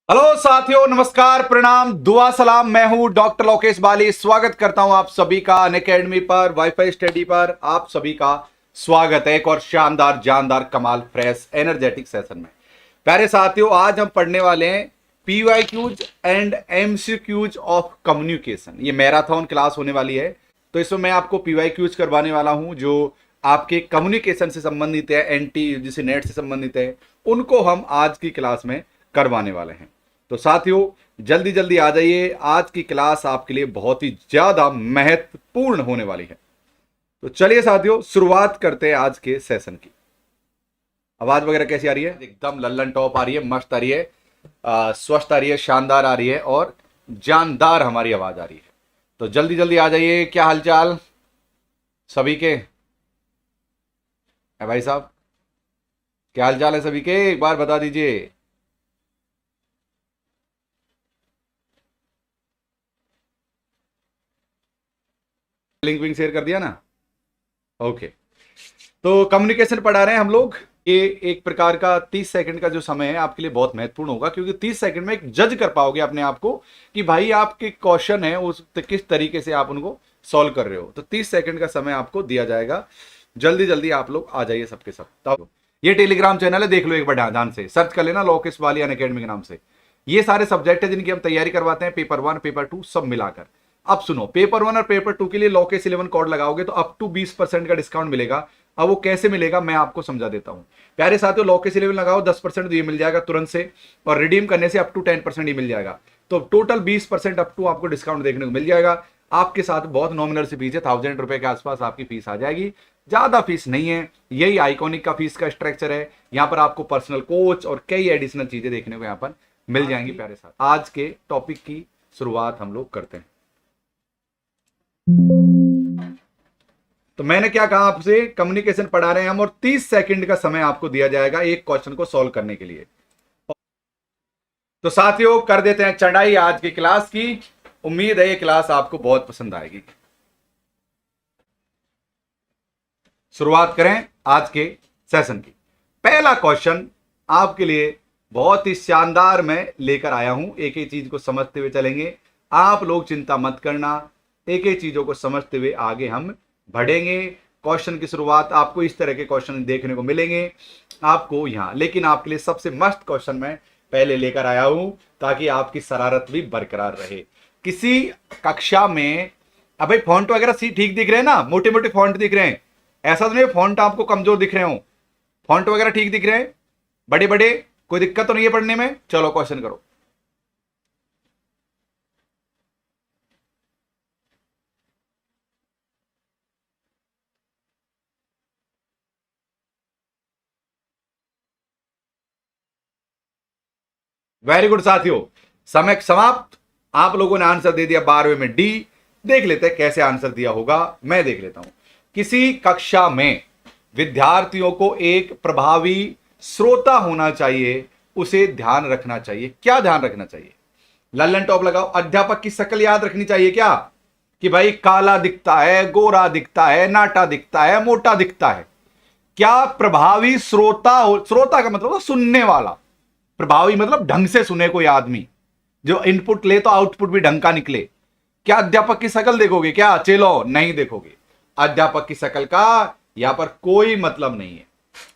Hello साथियों, नमस्कार, प्रणाम, दुआ सलाम। मैं हूं डॉक्टर लोकेश बाली। स्वागत करता हूं आप सभी का अनअकैडमी पर, वाईफाई स्टडी पर। आप सभी का स्वागत है एक और शानदार, जानदार, कमाल, फ्रेश, एनर्जेटिक सेशन में। प्यारे साथियों, आज हम पढ़ने वाले हैं PYQs and MCQs of communication. ये मैराथन क्लास होने वाली है, तो इसमें मैं आपको पीवाईक्यूज करवाने वाला हूं जो आपके कम्युनिकेशन से संबंधित है, एनटी जिसे नेट से संबंधित है, उनको हम आज की क्लास में करवाने वाले हैं। तो साथियों, जल्दी जल्दी आ जाइए, आज की क्लास आपके लिए बहुत ही ज्यादा महत्वपूर्ण होने वाली है। तो चलिए साथियों, शुरुआत करते हैं आज के सेशन की। आवाज वगैरह कैसी आ रही है? एकदम लल्लन टॉप आ रही है, मस्त आ रही है, स्वस्थ आ रही है, शानदार आ रही है और जानदार हमारी आवाज आ रही है। तो जल्दी जल्दी आ जाइए। क्या हालचाल सभी के है भाई साहब? क्या हालचाल है सभी के? एक बार बता दीजिए। लिंक विंक शेयर कर दिया ना? ओके। तो कम्युनिकेशन पढ़ा रहे हैं हम लोग। ये एक प्रकार का 30 सेकंड का जो समय है आपके लिए बहुत महत्वपूर्ण होगा, क्योंकि 30 सेकंड में एक जज कर पाओगे अपने आप को कि भाई आपके क्वेश्चन है उस किस तरीके से आप उनको सॉल्व कर रहे हो। तो 30 सेकंड का समय आपको दिया जाएगा। जल्दी जल्दी आप लोग आ जाइए सबके सब। तब ये टेलीग्राम चैनल है, देख लो एक बार ध्यान से, सर्च कर लेना लोकेश वाली अनअकैडमी के नाम से। ये सारे सब्जेक्ट है जिनकी हम तैयारी करवाते हैं, पेपर 1 पेपर 2 सब मिलाकर। अब सुनो, पेपर 1 और पेपर 2 के लिए लोकेश 11 कोड लगाओगे तो अप टू 20% का डिस्काउंट मिलेगा। अब वो कैसे मिलेगा मैं आपको समझा देता हूं। प्यारे साथियों, लोकेश 11 लगाओ, 10% ये मिल जाएगा तुरंत से, और रिडीम करने से अप टू 10% ही मिल जाएगा। तो टोटल 20% अप टू आपको डिस्काउंट देखने को मिल जाएगा। आपके साथ बहुत नॉमिनल से फीस है, 1000 रुपए के आसपास आपकी फीस आ जाएगी। ज्यादा फीस नहीं है, यही आइकॉनिक का फीस का स्ट्रक्चर है। यहाँ पर आपको पर्सनल कोच और कई एडिशनल चीजें देखने को यहाँ पर मिल जाएंगी। प्यारे साथ, आज के टॉपिक की शुरुआत हम लोग करते हैं। तो मैंने क्या कहा आपसे, कम्युनिकेशन पढ़ा रहे हैं हम, और 30 सेकंड का समय आपको दिया जाएगा एक क्वेश्चन को सॉल्व करने के लिए। तो साथियों, कर देते हैं चढ़ाई आज की क्लास की। उम्मीद है ये क्लास आपको बहुत पसंद आएगी। शुरुआत करें आज के सेशन की। पहला क्वेश्चन आपके लिए बहुत ही शानदार मैं लेकर आया हूं। एक एक चीज को समझते हुए चलेंगे, आप लोग चिंता मत करना। एक एक चीजों को समझते हुए आगे हम बढ़ेंगे। क्वेश्चन की शुरुआत आपको इस तरह के क्वेश्चन देखने को मिलेंगे आपको यहां, लेकिन आपके लिए सबसे मस्त क्वेश्चन मैं पहले लेकर आया हूं ताकि आपकी शरारत भी बरकरार रहे। किसी कक्षा में, अब भाई फॉन्ट वगैरह सी ठीक दिख रहे हैं ना, मोटे मोटे फॉन्ट दिख रहे हैं, ऐसा तो नहीं फॉन्ट आपको कमजोर दिख रहे हो, फॉन्ट वगैरह ठीक दिख रहे हैं, बड़े बड़े, कोई दिक्कत तो नहीं है पढ़ने में? चलो क्वेश्चन करो। वेरी गुड साथियों, समय समाप्त। आप लोगों ने आंसर दे दिया 12वें में डी। देख लेते हैं कैसे आंसर दिया होगा, मैं देख लेता हूं। किसी कक्षा में विद्यार्थियों को एक प्रभावी श्रोता होना चाहिए, उसे ध्यान रखना चाहिए। क्या ध्यान रखना चाहिए? लल्लन टॉप लगाओ। अध्यापक की शक्ल याद रखनी चाहिए क्या? कि भाई काला दिखता है, गोरा दिखता है, नाटा दिखता है, मोटा दिखता है। क्या प्रभावी श्रोता हो? श्रोता का मतलब सुनने वाला, प्रभावी मतलब ढंग से सुने कोई आदमी, जो इनपुट ले तो आउटपुट भी ढंग का निकले। क्या अध्यापक की शक्ल देखोगे क्या चलो? नहीं देखोगे। अध्यापक की शक्ल का यहां पर कोई मतलब नहीं है।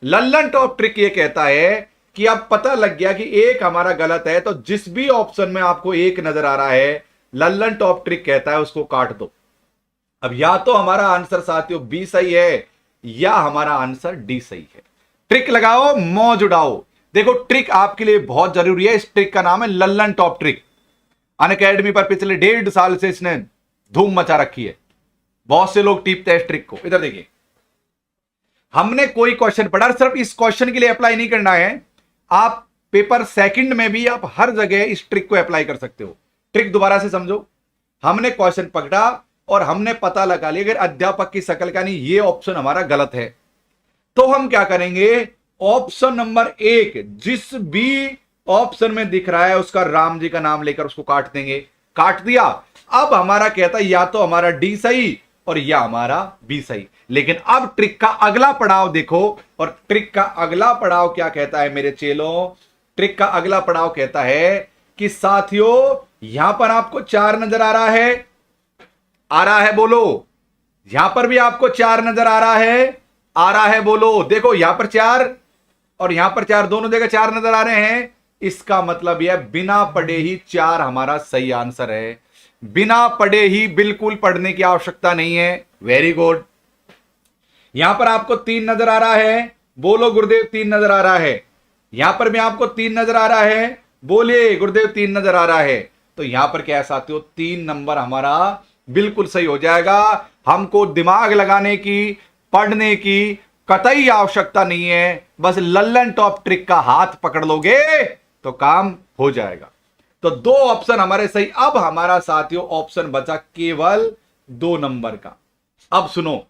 लल्लन टॉप ट्रिक ये कहता है कि अब पता लग गया कि एक हमारा गलत है, तो जिस भी ऑप्शन में आपको एक नजर आ रहा है, लल्लन टॉप ट्रिक कहता है उसको काट दो। अब या तो हमारा आंसर साथियों बी सही है या हमारा आंसर डी सही है। ट्रिक लगाओ, मौज उड़ाओ। देखो, ट्रिक आपके लिए बहुत जरूरी है। इस ट्रिक का नाम है लल्लन टॉप ट्रिक। अनअकैडमी पर पिछले 1.5 साल से इसने धूम मचा रखी है। बहुत से लोग टीपते हैं इस ट्रिक को। इधर देखिए, हमने कोई क्वेश्चन पढ़ा, सिर्फ इस क्वेश्चन के लिए अप्लाई नहीं करना है, आप पेपर सेकंड में भी आप हर जगह इस ट्रिक को अप्लाई कर सकते हो। ट्रिक दोबारा से समझो। हमने क्वेश्चन पकड़ा और हमने पता लगा लिया अगर अध्यापक की शक्ल का नहीं, ये ऑप्शन हमारा गलत है, तो हम क्या करेंगे? ऑप्शन नंबर 1 जिस भी ऑप्शन में दिख रहा है उसका राम जी का नाम लेकर उसको काट देंगे। काट दिया। अब हमारा कहता है या तो हमारा डी सही और या हमारा बी सही। लेकिन अब ट्रिक का अगला पड़ाव देखो, और ट्रिक का अगला पड़ाव क्या कहता है मेरे चेलों? ट्रिक का अगला पड़ाव कहता है कि साथियों यहां पर आपको 4 नजर आ रहा है, बोलो। यहां पर भी आपको 4 नजर आ रहा है बोलो। देखो यहां पर 4 और यहां पर 4, दोनों जगह 4 नजर आ रहे हैं। इसका मतलब यह बिना पढ़े ही 4 हमारा सही आंसर है। बिना पढ़े ही, बिल्कुल पढ़ने की आवश्यकता नहीं है। Very good. यहां पर आपको 3 नजर आ रहा है, बोलो गुरुदेव 3 नजर आ रहा है। यहां पर भी आपको 3 नजर आ रहा है, बोलिए गुरुदेव 3 नजर आ रहा है। तो यहां पर क्या है साथियों, 3 नंबर हमारा बिल्कुल सही हो जाएगा। हमको दिमाग लगाने की, पढ़ने की कतई आवश्यकता नहीं है। बस लल्लन टॉप ट्रिक का हाथ पकड़ लोगे तो काम हो जाएगा। तो 2 ऑप्शन हमारे सही। अब हमारा साथियों ऑप्शन बचा केवल 2 नंबर का। अब सुनो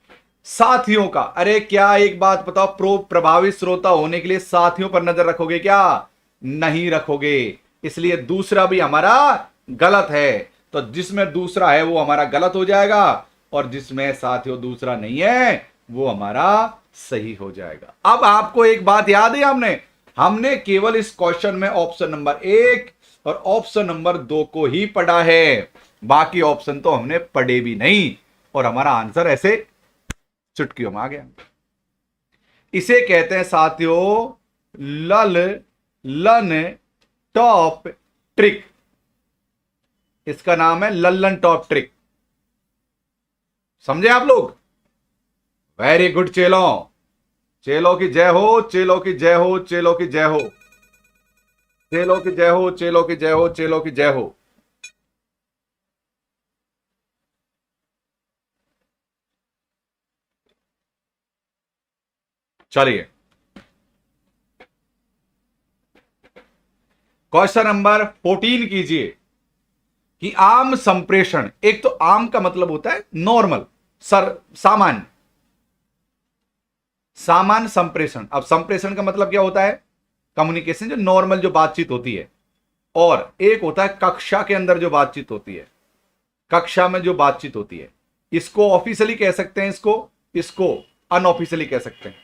साथियों का, अरे क्या एक बात बताओ, प्रभावी श्रोता होने के लिए साथियों पर नजर रखोगे क्या? नहीं रखोगे। इसलिए दूसरा भी हमारा गलत है। तो जिसमें दूसरा है वो हमारा गलत हो जाएगा, और जिसमें साथियों दूसरा नहीं है वो हमारा सही हो जाएगा। अब आपको एक बात याद है, हमने केवल इस क्वेश्चन में ऑप्शन नंबर 1 और ऑप्शन नंबर 2 को ही पढ़ा है। बाकी ऑप्शन तो हमने पढ़े भी नहीं, और हमारा आंसर ऐसे चुटकियों में आ गया। इसे कहते हैं साथियों लल लन टॉप ट्रिक। इसका नाम है लल्लन टॉप ट्रिक। समझे आप लोग? वेरी गुड चेलों। चेलों की जय हो, चेलों की जय हो, चेलों की जय हो, चेलों की जय हो, चेलों की जय हो, चेलों की जय हो। चलिए क्वेश्चन नंबर 14 कीजिए कि आम संप्रेषण, एक तो आम का मतलब होता है नॉर्मल, सामान्य, सामान्य संप्रेषण। अब संप्रेषण का मतलब क्या होता है? कम्युनिकेशन, जो नॉर्मल जो बातचीत होती है। और एक होता है कक्षा के अंदर जो बातचीत होती है, कक्षा में जो बातचीत होती है। इसको ऑफिशियली कह सकते हैं, इसको इसको अनऑफिशियली कह सकते हैं।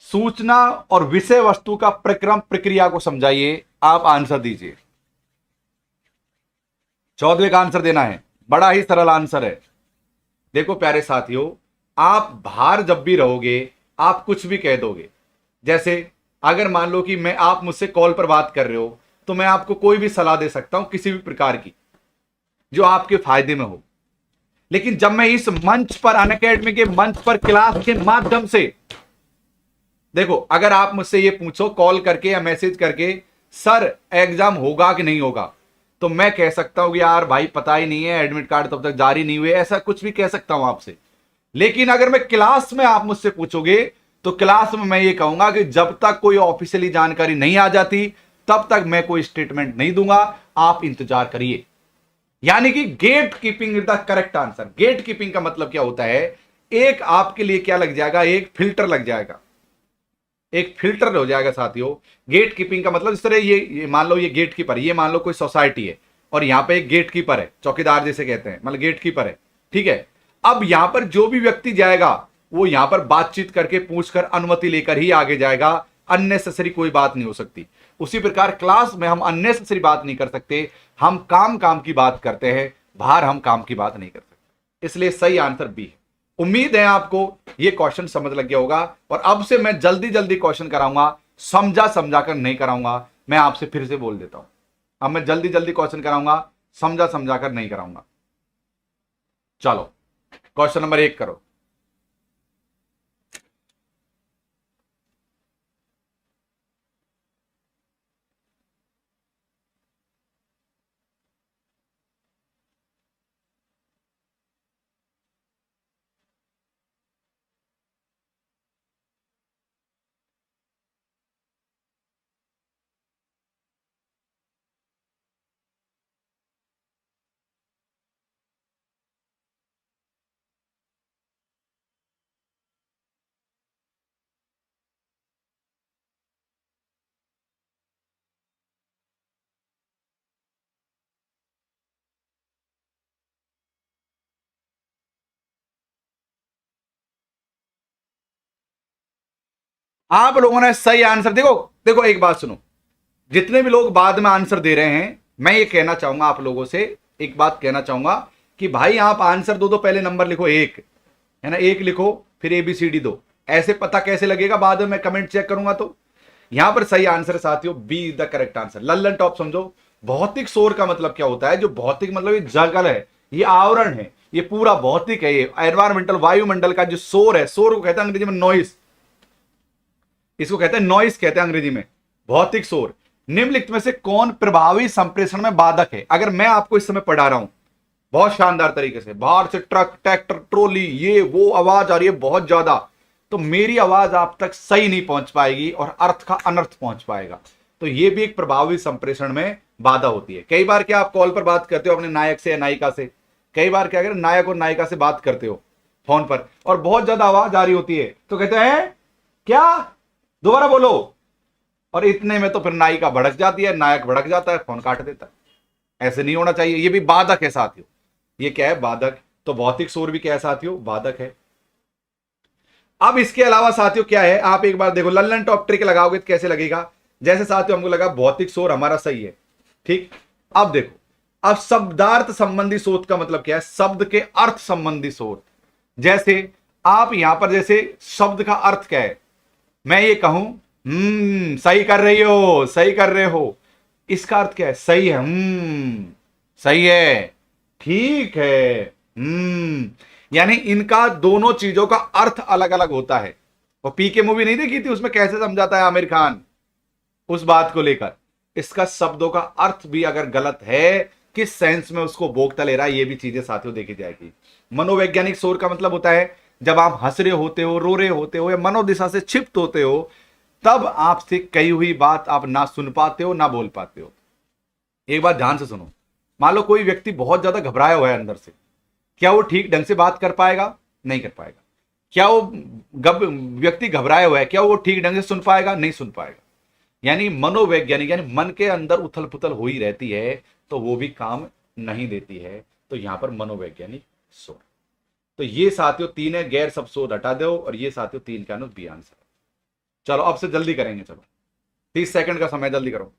सूचना और विषय वस्तु का प्रक्रम प्रक्रिया को समझाइए। आप आंसर दीजिए। 14वें का आंसर देना है, बड़ा ही सरल आंसर है। देखो प्यारे साथियों, आप बाहर जब भी रहोगे आप कुछ भी कह दोगे। जैसे अगर मान लो कि मैं, आप मुझसे कॉल पर बात कर रहे हो, तो मैं आपको कोई भी सलाह दे सकता हूं किसी भी प्रकार की, जो आपके फायदे में हो। लेकिन जब मैं इस मंच पर, अनअकैडमी के मंच पर क्लास के माध्यम से, देखो अगर आप मुझसे ये पूछो कॉल करके या मैसेज करके, सर एग्जाम होगा कि नहीं होगा, तो मैं कह सकता हूं कि यार भाई पता ही नहीं है, एडमिट कार्ड तब तक जारी नहीं हुए, ऐसा कुछ भी कह सकता हूं आपसे। लेकिन अगर मैं क्लास में आप मुझसे पूछोगे, तो क्लास में मैं ये कहूंगा कि जब तक कोई ऑफिशियली जानकारी नहीं आ जाती तब तक मैं कोई स्टेटमेंट नहीं दूंगा, आप इंतजार करिए। यानी कि gatekeeping is the correct answer. Gatekeeping का मतलब क्या होता है? एक आपके लिए क्या लग जाएगा, एक फिल्टर लग जाएगा, एक फिल्टर हो जाएगा साथियों। गेट कीपिंग का मतलब इस तरह, ये मान लो ये गेट कीपर, ये मान लो कोई सोसाइटी है और यहां पे एक गेट कीपर है, चौकीदार जैसे कहते हैं, मतलब गेट कीपर है, ठीक है। अब यहां पर जो भी व्यक्ति जाएगा वो यहां पर बातचीत करके पूछकर अनुमति लेकर ही आगे जाएगा। अननेसेसरी कोई बात नहीं हो सकती। उसी प्रकार क्लास में हम अननेसेसरी बात नहीं कर सकते, हम काम काम की बात करते हैं, बाहर हम काम की बात नहीं कर सकते। इसलिए सही आंसर बी है। उम्मीद है आपको यह क्वेश्चन समझ लग गया होगा। और अब से मैं जल्दी जल्दी क्वेश्चन कराऊंगा, समझा समझा कर नहीं कराऊंगा। मैं आपसे फिर से बोल देता हूं, अब मैं जल्दी जल्दी क्वेश्चन कराऊंगा, समझा समझा कर नहीं कराऊंगा। चलो क्वेश्चन नंबर 1 करो। आप लोगों ने सही आंसर, देखो देखो एक बात सुनो, जितने भी लोग बाद में आंसर दे रहे हैं, मैं ये कहना चाहूंगा आप लोगों से, एक बात कहना चाहूंगा कि भाई आप आंसर दो तो पहले नंबर लिखो एक, है ना, एक लिखो, फिर ABCD दो। ऐसे पता कैसे लगेगा बाद में मैं कमेंट चेक करूंगा तो। यहां पर सही आंसर है साथियों, B is the correct answer. लल्लन टॉप समझो। भौतिक शोर का मतलब क्या होता है? जो भौतिक मतलब ये जगल है, ये आवरण है, ये पूरा भौतिक है, ये एनवायरमेंटल वायुमंडल का जो शोर है, शोर को कहते हैं अंग्रेजी में नॉइस, इसको कहते हैं नॉइस कहते हैं अंग्रेजी में, भौतिक शोर। निम्नलिखित में से कौन प्रभावी संप्रेषण में बाधक है? अगर मैं आपको इस समय पढ़ा रहा हूं बहुत शानदार तरीके से, बाहर से ट्रक ट्रैक्टर ट्रोली ये वो आवाज आ रही है बहुत ज्यादा, तो मेरी आवाज आप तक सही नहीं पहुंच पाएगी और अर्थ का अनर्थ पहुंच पाएगा। तो ये भी एक प्रभावी संप्रेषण में बाधा होती है। कई बार क्या आप कॉल पर बात करते हो अपने नायक से या नायिका से, कई बार क्या करें नायक और नायिका से बात करते हो फोन पर और बहुत ज्यादा आवाज आ रही होती है, तो कहते हैं क्या, दोबारा बोलो, और इतने में तो फिर नायिका भड़क जाती है, नायक भड़क जाता है, फोन काट देता है। ऐसे नहीं होना चाहिए, ये भी बाधक है साथियों। ये क्या है? बाधक। तो भौतिक शोर भी क्या है साथियों? बाधक है। अब इसके अलावा साथियों क्या है, आप एक बार देखो, लल्लन टॉप ट्रिक लगाओगे तो कैसे लगेगा? जैसे साथियों हमको लगा भौतिक शोर हमारा सही है, ठीक। अब देखो, अब शब्दार्थ संबंधी शोध का मतलब क्या है? शब्द के अर्थ संबंधी शोध। जैसे आप यहां पर जैसे शब्द का अर्थ क्या है, मैं ये कहूं सही कर रही हो, सही कर रहे हो, इसका अर्थ क्या है? सही है, सही है, ठीक है, यानी इनका दोनों चीजों का अर्थ अलग अलग होता है। और PK मूवी नहीं देखी थी, उसमें कैसे समझाता है आमिर खान उस बात को लेकर। इसका शब्दों का अर्थ भी अगर गलत है, किस सेंस में उसको भोगता ले रहा है, ये भी चीजें साथियों देखी जाएगी। मनोवैज्ञानिक शोर का मतलब होता है जब आप हंस रहे होते हो, रो रहे होते हो या मनोदिशा से क्षिप्त होते हो, तब आपसे कही हुई बात आप ना सुन पाते हो ना बोल पाते हो। एक बात ध्यान से सुनो, मान लो कोई व्यक्ति बहुत ज्यादा घबराया हुआ है अंदर से, क्या वो ठीक ढंग से बात कर पाएगा? नहीं कर पाएगा। क्या वो व्यक्ति घबराया हुआ है, क्या वो ठीक ढंग से सुन पाएगा? नहीं सुन पाएगा। यानी मनोवैज्ञानिक, यानी मन के अंदर उथल पुथल हो ही रहती है, तो वो भी काम नहीं देती है। तो यहां पर मनोवैज्ञानिक शोर। तो ये साथियों तीन है, गैर सब शोध हटा दो, और ये साथियों तीन का बी आंसर। चलो अब से जल्दी करेंगे, चलो 30 सेकंड का समय, जल्दी करो।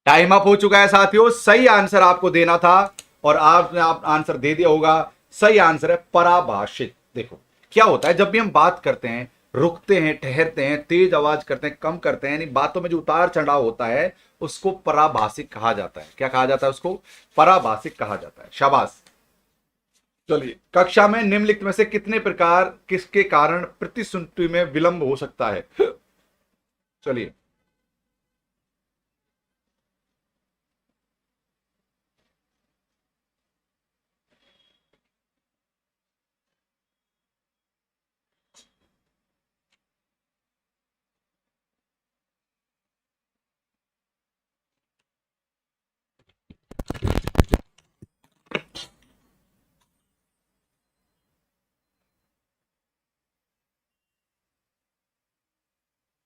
टाइम अप हो चुका है साथियों। सही आंसर आपको देना था और आपने आप आंसर दे दिया होगा। सही आंसर है पराभाषित। देखो क्या होता है, जब भी हम बात करते हैं, रुकते हैं, ठहरते हैं, तेज आवाज करते हैं, कम करते हैं, यानी बातों में जो उतार चढ़ाव होता है उसको पराभाषिक कहा जाता है। क्या कहा जाता है? उसको पराभाषिक कहा जाता है। शाबाश। चलिए, कक्षा में निम्नलिखित में से कितने प्रकार किसके कारण प्रतिश्रुति में विलंब हो सकता है? चलिए,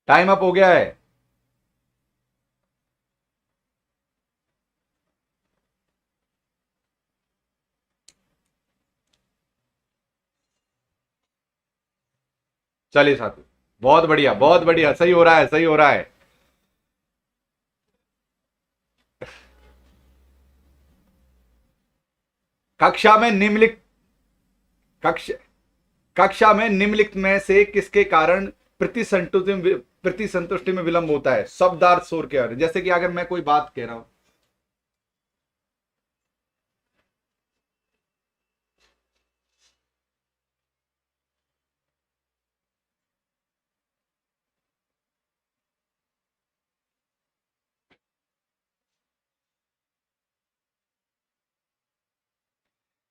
टाइम अप हो गया है। चलिए साथी, बहुत बढ़िया, बहुत बढ़िया, सही हो रहा है, सही हो रहा है। कक्षा में निम्नलिखित कक्षा कक्षा में निम्नलिखित में से किसके कारण प्रतिसंतुष्टि में विलंब होता है? शब्दार्थ शोर के कारण। जैसे कि अगर मैं कोई बात कह रहा हूं,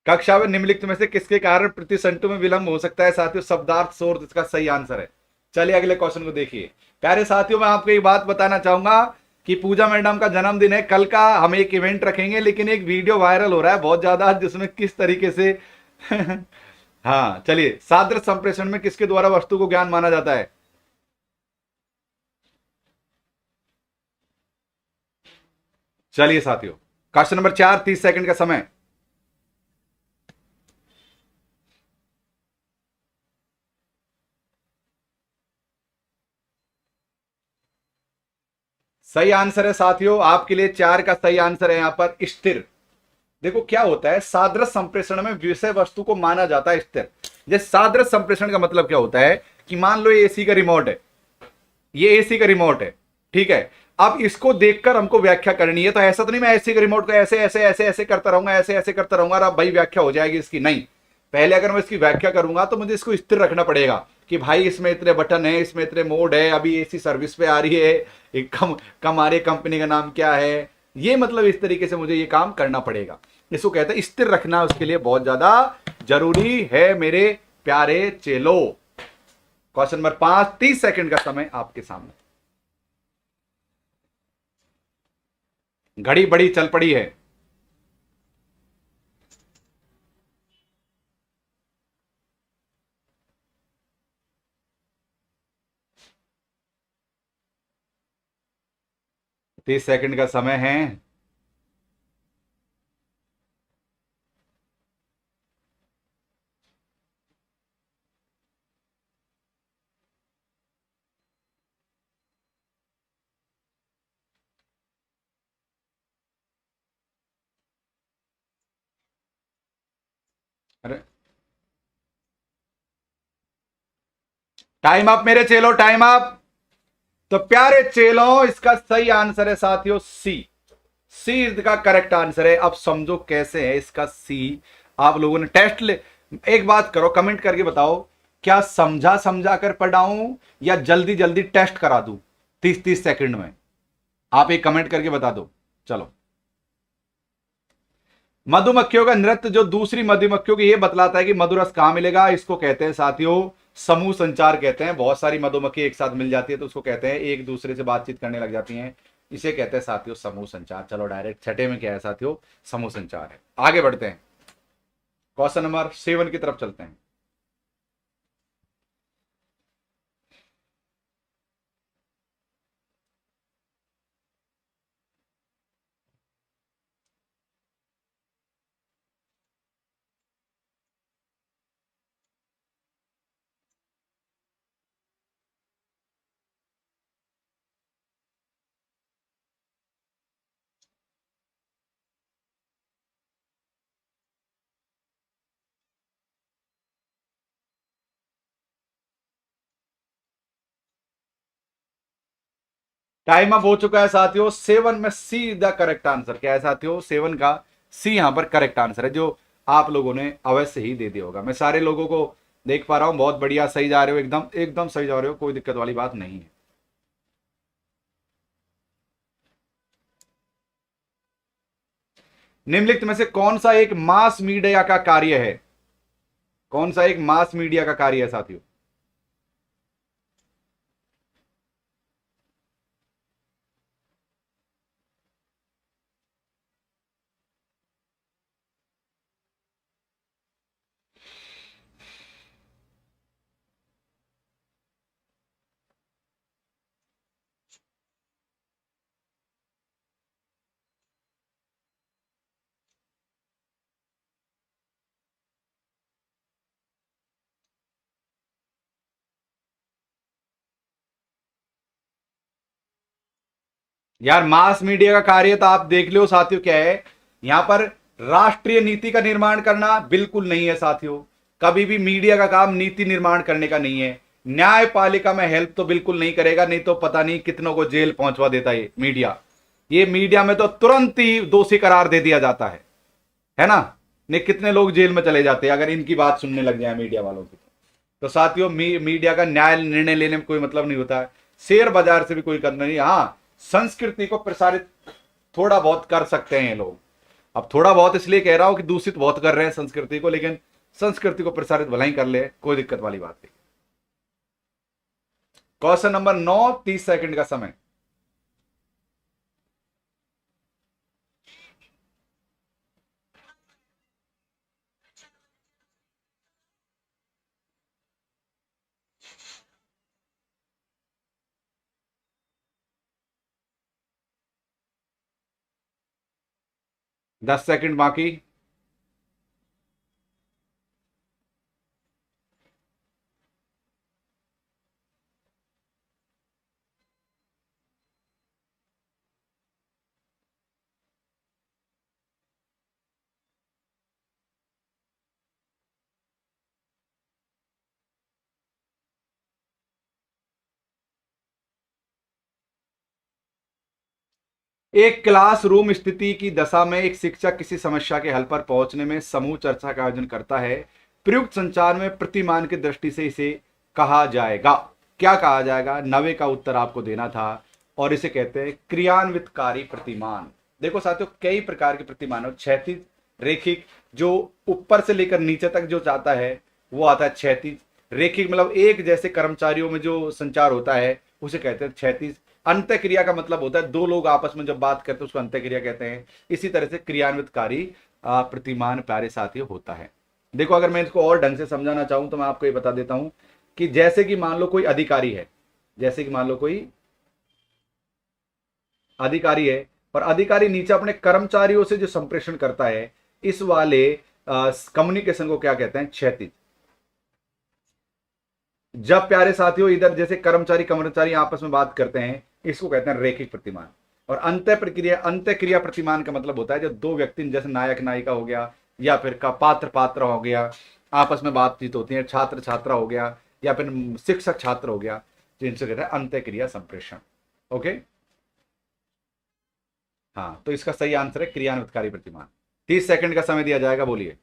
कक्षा में निम्नलिखित में से किसके कारण प्रतिसंतु में विलंब हो सकता है? साथियों शब्दार्थ शोर इसका सही आंसर है। चलिए अगले क्वेश्चन को देखिए। प्यारे साथियों, मैं आपको एक बात बताना चाहूंगा कि पूजा मैडम का जन्मदिन है कल का, हम एक इवेंट रखेंगे, लेकिन एक वीडियो वायरल हो रहा है बहुत ज्यादा जिसमें किस तरीके से हाँ चलिए, सादृश्य संप्रेषण में किसके द्वारा वस्तु को ज्ञान माना जाता है? चलिए साथियों, क्वेश्चन नंबर 4, 30 सेकंड का समय। सही आंसर है साथियों आपके लिए 4 का सही आंसर है यहां पर स्थिर। देखो क्या होता है, सादृश्य संप्रेषण में विषय वस्तु को माना जाता है स्थिर। जैसे सादृश्य संप्रेषण का मतलब क्या होता है कि मान लो ये एसी का रिमोट है, ये एसी का रिमोट है, ठीक है। अब इसको देखकर हमको व्याख्या करनी है, तो ऐसा तो नहीं मैं एसी का रिमोट को ऐसे ऐसे ऐसे ऐसे करता रहूंगा, ऐसे ऐसे करता रहूंगा और अब भाई व्याख्या हो जाएगी इसकी, नहीं। पहले अगर मैं इसकी व्याख्या करूंगा तो मुझे इसको स्थिर रखना पड़ेगा कि भाई इसमें इतने बटन है, इसमें इतने मोड है, अभी एसी सर्विस पे आ रही है, एक कम आ रही कंपनी का नाम क्या है, ये मतलब इस तरीके से मुझे ये काम करना पड़ेगा। इसको कहते हैं स्थिर रखना, उसके लिए बहुत ज्यादा जरूरी है मेरे प्यारे चेलो। क्वेश्चन नंबर 5, 30 सेकंड का समय आपके सामने। घड़ी बड़ी चल पड़ी है। तीस सेकंड का समय है। अरे टाइम अप मेरे चेलो, टाइम अप। तो प्यारे चेलो इसका सही आंसर है साथियों सी। सी इसका करेक्ट आंसर है। अब समझो कैसे है इसका सी। आप लोगों ने टेस्ट ले, एक बात करो, कमेंट करके बताओ, क्या समझा समझा कर पढ़ाऊं या जल्दी जल्दी टेस्ट करा दूं 30-30 सेकंड में? आप एक कमेंट करके बता दो। चलो, मधुमक्खियों का नृत्य जो दूसरी मधुमक्खियों की, ये बतलाता है कि मधुरस कहां मिलेगा। इसको कहते हैं साथियों समूह संचार कहते हैं। बहुत सारी मधुमक्खी एक साथ मिल जाती है तो उसको कहते हैं, एक दूसरे से बातचीत करने लग जाती हैं, इसे कहते हैं साथियों समूह संचार। चलो डायरेक्ट छठे में क्या है साथियों, समूह संचार है। आगे बढ़ते हैं, क्वेश्चन नंबर 7 की तरफ चलते हैं। टाइम अप हो चुका है साथियों। 7 में सी द करेक्ट आंसर क्या है साथियों? 7 का सी यहां पर करेक्ट आंसर है, जो आप लोगों ने अवश्य ही दे दिया होगा। मैं सारे लोगों को देख पा रहा हूं, बहुत बढ़िया, सही जा रहे हो, एकदम एकदम सही जा रहे हो, कोई दिक्कत वाली बात नहीं है। निम्नलिखित में से कौन सा एक मास मीडिया का कार्य है? कौन सा एक मास मीडिया का कार्य है साथियों? यार मास मीडिया का कार्य तो आप देख लो साथियों क्या है यहां पर। राष्ट्रीय नीति का निर्माण करना बिल्कुल नहीं है साथियों। कभी भी मीडिया का काम नीति निर्माण करने का नहीं है। न्यायपालिका में हेल्प तो बिल्कुल नहीं करेगा, नहीं तो पता नहीं कितनों को जेल पहुंचवा देता है मीडिया। ये मीडिया में तो तुरंत ही दोषी करार दे दिया जाता है ना? नहीं कितने लोग जेल में चले जाते हैं अगर इनकी बात सुनने लग जाए मीडिया वालों की। तो साथियों मीडिया का न्याय निर्णय लेने में कोई मतलब नहीं होता है। शेयर बाजार से भी कोई करना नहीं। हाँ, संस्कृति को प्रसारित थोड़ा बहुत कर सकते हैं ये लोग। अब थोड़ा बहुत इसलिए कह रहा हूं कि दूषित बहुत कर रहे हैं संस्कृति को, लेकिन संस्कृति को प्रसारित भला ही कर ले, कोई दिक्कत वाली बात नहीं। क्वेश्चन नंबर 9, 30 सेकंड का समय। दस सेकंड बाकी। एक क्लासरूम स्थिति की दशा में एक शिक्षक किसी समस्या के हल पर पहुंचने में समूह चर्चा का आयोजन करता है। प्रयुक्त संचार में प्रतिमान की दृष्टि से इसे कहा जाएगा, क्या कहा जाएगा? 90 का उत्तर आपको देना था और इसे कहते हैं क्रियान्वितकारी प्रतिमान। देखो साथियों, कई प्रकार के प्रतिमान हो, क्षैतिज, रेखिक, जो ऊपर से लेकर नीचे तक जो जाता है वो आता है क्षैतिज। रेखिक मतलब एक जैसे कर्मचारियों में जो संचार होता है उसे कहते हैं क्षैतिज। अंत्य क्रिया का मतलब होता है दो लोग आपस में जब बात करते हैं उसको अंत्य क्रिया कहते हैं। इसी तरह से क्रियान्वितकारी प्रतिमान प्यारे साथी होता है। देखो, अगर मैं इसको और ढंग से समझाना चाहूं तो मैं आपको ये बता देता हूं कि जैसे कि मान लो कोई अधिकारी है, जैसे कि मान लो कोई अधिकारी है, और अधिकारी नीचे अपने कर्मचारियों से जो संप्रेषण करता है, इस वाले कम्युनिकेशन को क्या कहते हैं? क्षैतिज। जब प्यारे साथियों इधर जैसे कर्मचारी कर्मचारी आपस में बात करते हैं, इसको कहते हैं रेखिक प्रतिमान। और अंत्य क्रिया प्रतिमान का मतलब होता है जब दो व्यक्ति, जैसे नायक नायिका हो गया, या फिर का पात्र पात्र हो गया, आपस में बातचीत होती है, छात्र छात्रा हो गया, या फिर शिक्षक छात्र हो गया, जिनसे कहते हैं अंत्य क्रिया संप्रेषण। ओके, हाँ, तो इसका सही आंसर है क्रियान्वितकारी प्रतिमान। 30 सेकंड का समय दिया जाएगा, बोलिए।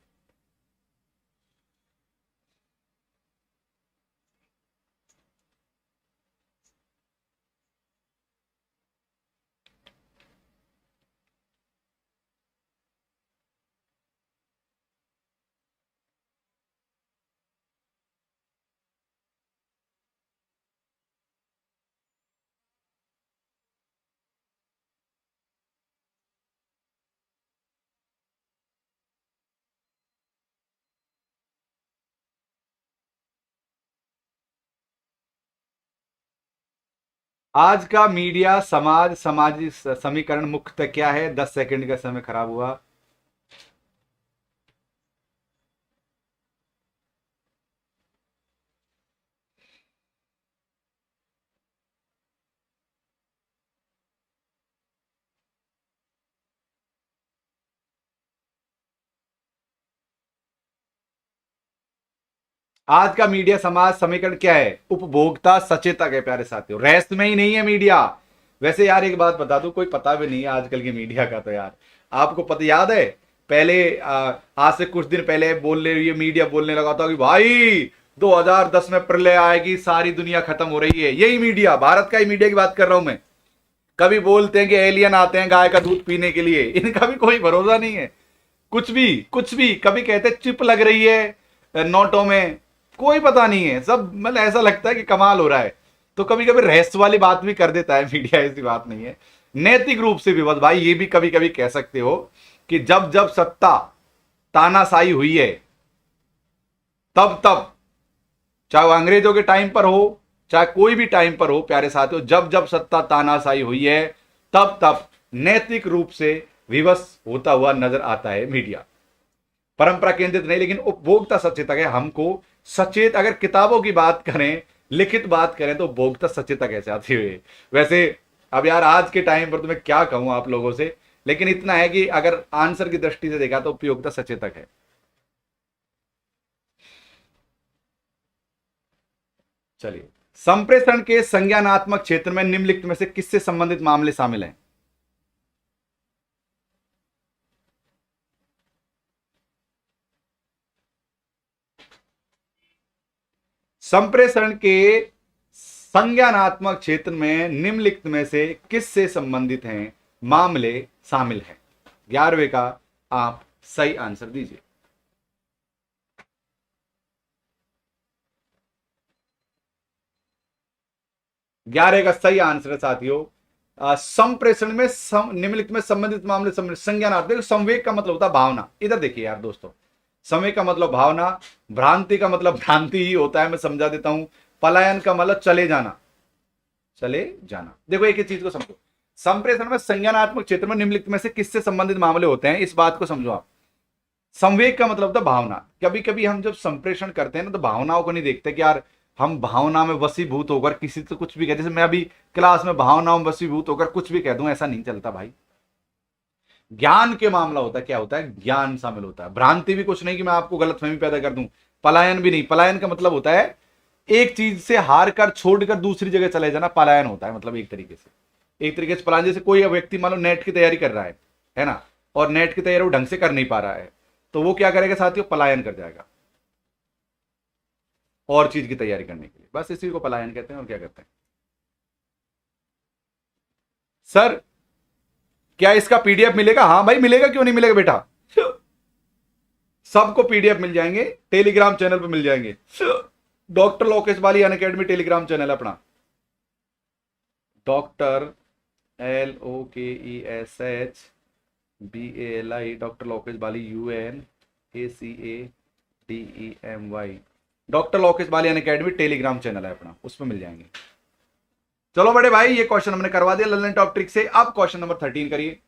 आज का मीडिया समाज सामाजिक समीकरण मुख्यतः क्या है? 10 सेकंड का समय खराब हुआ। आज का मीडिया समाज समीकरण क्या है? उपभोक्ता सचेतक है प्यारे साथियों, रहस्य में ही नहीं है मीडिया। वैसे यार एक बात बता दूं, कोई पता भी नहीं है आजकल के मीडिया का। तो यार आपको पता याद है पहले आज से कुछ दिन पहले ये मीडिया बोलने लगा था कि भाई 2010 में प्रलय आएगी, सारी दुनिया खत्म हो रही है। यही मीडिया, भारत का ही मीडिया की बात कर रहा हूं मैं। कभी बोलते हैं कि एलियन आते हैं गाय का दूध पीने के लिए, इनका भी कोई भरोसा नहीं है। कुछ भी कभी कहते चिप लग रही है नोटों में, कोई पता नहीं है। सब मतलब ऐसा लगता है कि कमाल हो रहा है। तो कभी कभी रहस्य वाली बात भी कर देता है मीडिया, ऐसी बात नहीं है। नैतिक रूप से भी बस भाई ये भी कभी कभी कह सकते हो कि जब जब सत्ता तानाशाही हुई है, तब तब, चाहे वो अंग्रेजों के टाइम पर हो चाहे कोई भी टाइम पर हो प्यारे साथियों, जब जब सत्ता तानाशाही हुई है तब तब नैतिक रूप से विवश होता हुआ नजर आता है मीडिया। परंपरा केंद्रित नहीं, लेकिन उपभोक्ता सचेतक है। हमको सचेत, अगर किताबों की बात करें, लिखित बात करें, तो उपभोक्ता सचेतक ऐसे आती हुई। वैसे अब यार आज के टाइम पर तो मैं क्या कहूं आप लोगों से, लेकिन इतना है कि अगर आंसर की दृष्टि से देखा तो उपयोगिता सचेतक है। चलिए, संप्रेषण के संज्ञानात्मक क्षेत्र में निम्नलिखित में से किससे संबंधित मामले शामिल हैं? संप्रेषण के संज्ञानात्मक क्षेत्र में निम्नलिखित में से किससे संबंधित हैं मामले शामिल हैं? 11वें का आप सही आंसर दीजिए। 11 का सही आंसर है साथियों। संप्रेषण में निम्नलिखित में संबंधित मामले संज्ञानार्थ। संवेग का मतलब होता है भावना। इधर देखिए यार दोस्तों, संवेग का मतलब भावना, भ्रांति का मतलब भ्रांति ही होता है, मैं समझा देता हूं। पलायन का मतलब चले जाना, चले जाना। देखो एक ही चीज को समझो, संप्रेषण में संज्ञानात्मक क्षेत्र में निम्नलिखित में से किससे संबंधित मामले होते हैं, इस बात को समझो आप। संवेग का मतलब होता है भावना। कभी कभी हम जब संप्रेषण करते हैं ना, तो भावनाओं को नहीं देखते कि यार हम भावना में वसीभूत होकर किसी से कुछ भी कह, जैसे मैं अभी क्लास में भावनाओं में वसीभूत होकर कुछ भी कह दूं, ऐसा नहीं चलता भाई। ज्ञान के मामला होता है, क्या होता है, ज्ञान शामिल होता है। भ्रांति भी कुछ नहीं कि मैं आपको गलतफहमी पैदा कर दूं। पलायन भी नहीं, पलायन का मतलब होता है एक चीज से हार कर छोड़कर दूसरी जगह चले जाना, पलायन होता है। मतलब एक तरीके से पलायन, जैसे कोई व्यक्ति मान लो नेट की तैयारी कर रहा है ना, और नेट की तैयारी वो ढंग से कर नहीं पा रहा है, तो वो क्या करेगा साथियों, पलायन कर जाएगा और चीज की तैयारी करने के लिए। बस इसी को पलायन कहते हैं, और क्या कहते हैं। सर क्या इसका पीडीएफ मिलेगा? हाँ भाई मिलेगा, क्यों नहीं मिलेगा बेटा, सबको पीडीएफ मिल जाएंगे, टेलीग्राम चैनल पे मिल जाएंगे। डॉक्टर लोकेश बाली अनअकैडमी टेलीग्राम चैनल अपना, डॉक्टर LOKESHBALI, डॉक्टर लोकेश बाली UNACADEMY, डॉक्टर लोकेश बाली अनअकैडमी टेलीग्राम चैनल है अपना, उसमें मिल जाएंगे। चलो बड़े भाई, ये क्वेश्चन हमने करवा दिया लर्निंग टॉप ट्रिक से। अब क्वेश्चन नंबर 13 करिए।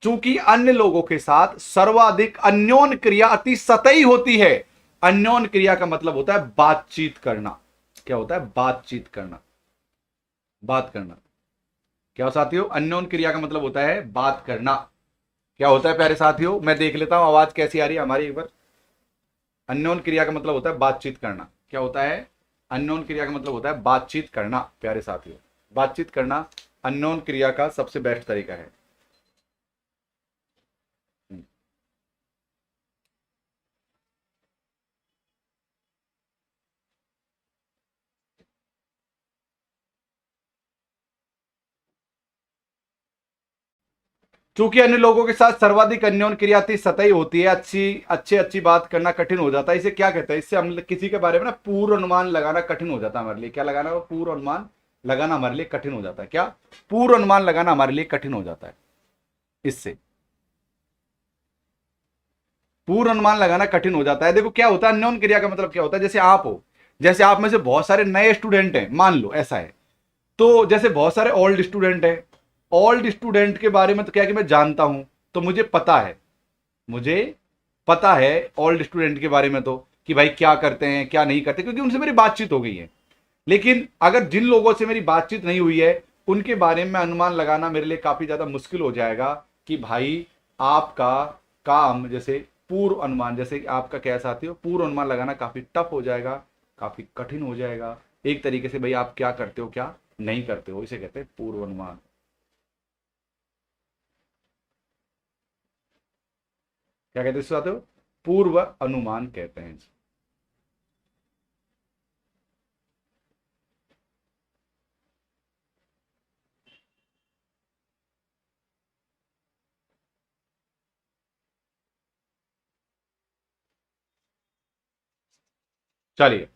चूंकि अन्य लोगों के साथ सर्वाधिक अन्योन क्रिया अति सतही होती है। अन्योन क्रिया का मतलब होता है बातचीत करना। क्या होता है, बातचीत करना, बात करना। क्या साथियों, अन्योन क्रिया का मतलब होता है बात करना। क्या होता है प्यारे साथियों, मैं देख लेता हूं आवाज कैसी आ रही है हमारी एक बार। अन्योन क्रिया का मतलब होता है बातचीत करना। क्या होता है, अन्योन क्रिया का मतलब होता है बातचीत करना प्यारे साथियों। बातचीत करना अन्योन क्रिया का सबसे बेस्ट तरीका है। चूंकि अन्य लोगों के साथ सर्वाधिक अन्योन क्रिया अति सतही होती है, अच्छी बात करना कठिन हो जाता है। इसे क्या कहते हैं, इससे हम किसी के बारे में ना पूर्व अनुमान लगाना कठिन हो जाता है हमारे लिए। क्या लगाना, पूर्व अनुमान लगाना हमारे लिए कठिन हो जाता है। क्या, पूर्व अनुमान लगाना हमारे लिए कठिन हो जाता है। इससे पूर्व अनुमान लगाना कठिन हो जाता है। देखो क्या होता है, अन्योन क्रिया का मतलब क्या होता है, जैसे आप हो, जैसे आप में से बहुत सारे नए स्टूडेंट हैं, मान लो ऐसा है, तो जैसे बहुत सारे ओल्ड स्टूडेंट हैं, ओल्ड स्टूडेंट के बारे में तो क्या कि मैं जानता हूं, तो मुझे पता है ओल्ड स्टूडेंट के बारे में तो, कि भाई क्या करते हैं क्या नहीं करते, क्योंकि उनसे मेरी बातचीत हो गई है। लेकिन अगर जिन लोगों से मेरी बातचीत नहीं हुई है, उनके बारे में अनुमान लगाना मेरे लिए काफी ज्यादा मुश्किल हो जाएगा कि भाई आपका काम, जैसे पूर्व अनुमान, जैसे कि आपका क्या साथी हो, पूर्व अनुमान लगाना काफी टफ हो जाएगा, काफी कठिन हो जाएगा। एक तरीके से भाई आप क्या करते हो क्या नहीं करते हो, इसे कहते हैं पूर्व अनुमान। क्या कहते हैं इसे साथियों, पूर्व अनुमान कहते हैं। चलिए,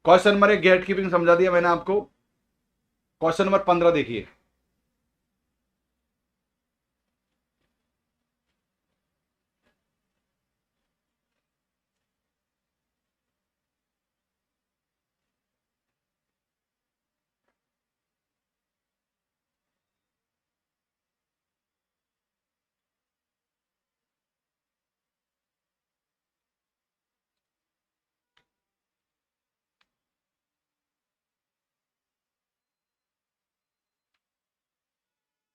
क्वेश्चन नंबर 1 गेट कीपिंग समझा दिया मैंने आपको। क्वेश्चन नंबर 15 देखिए।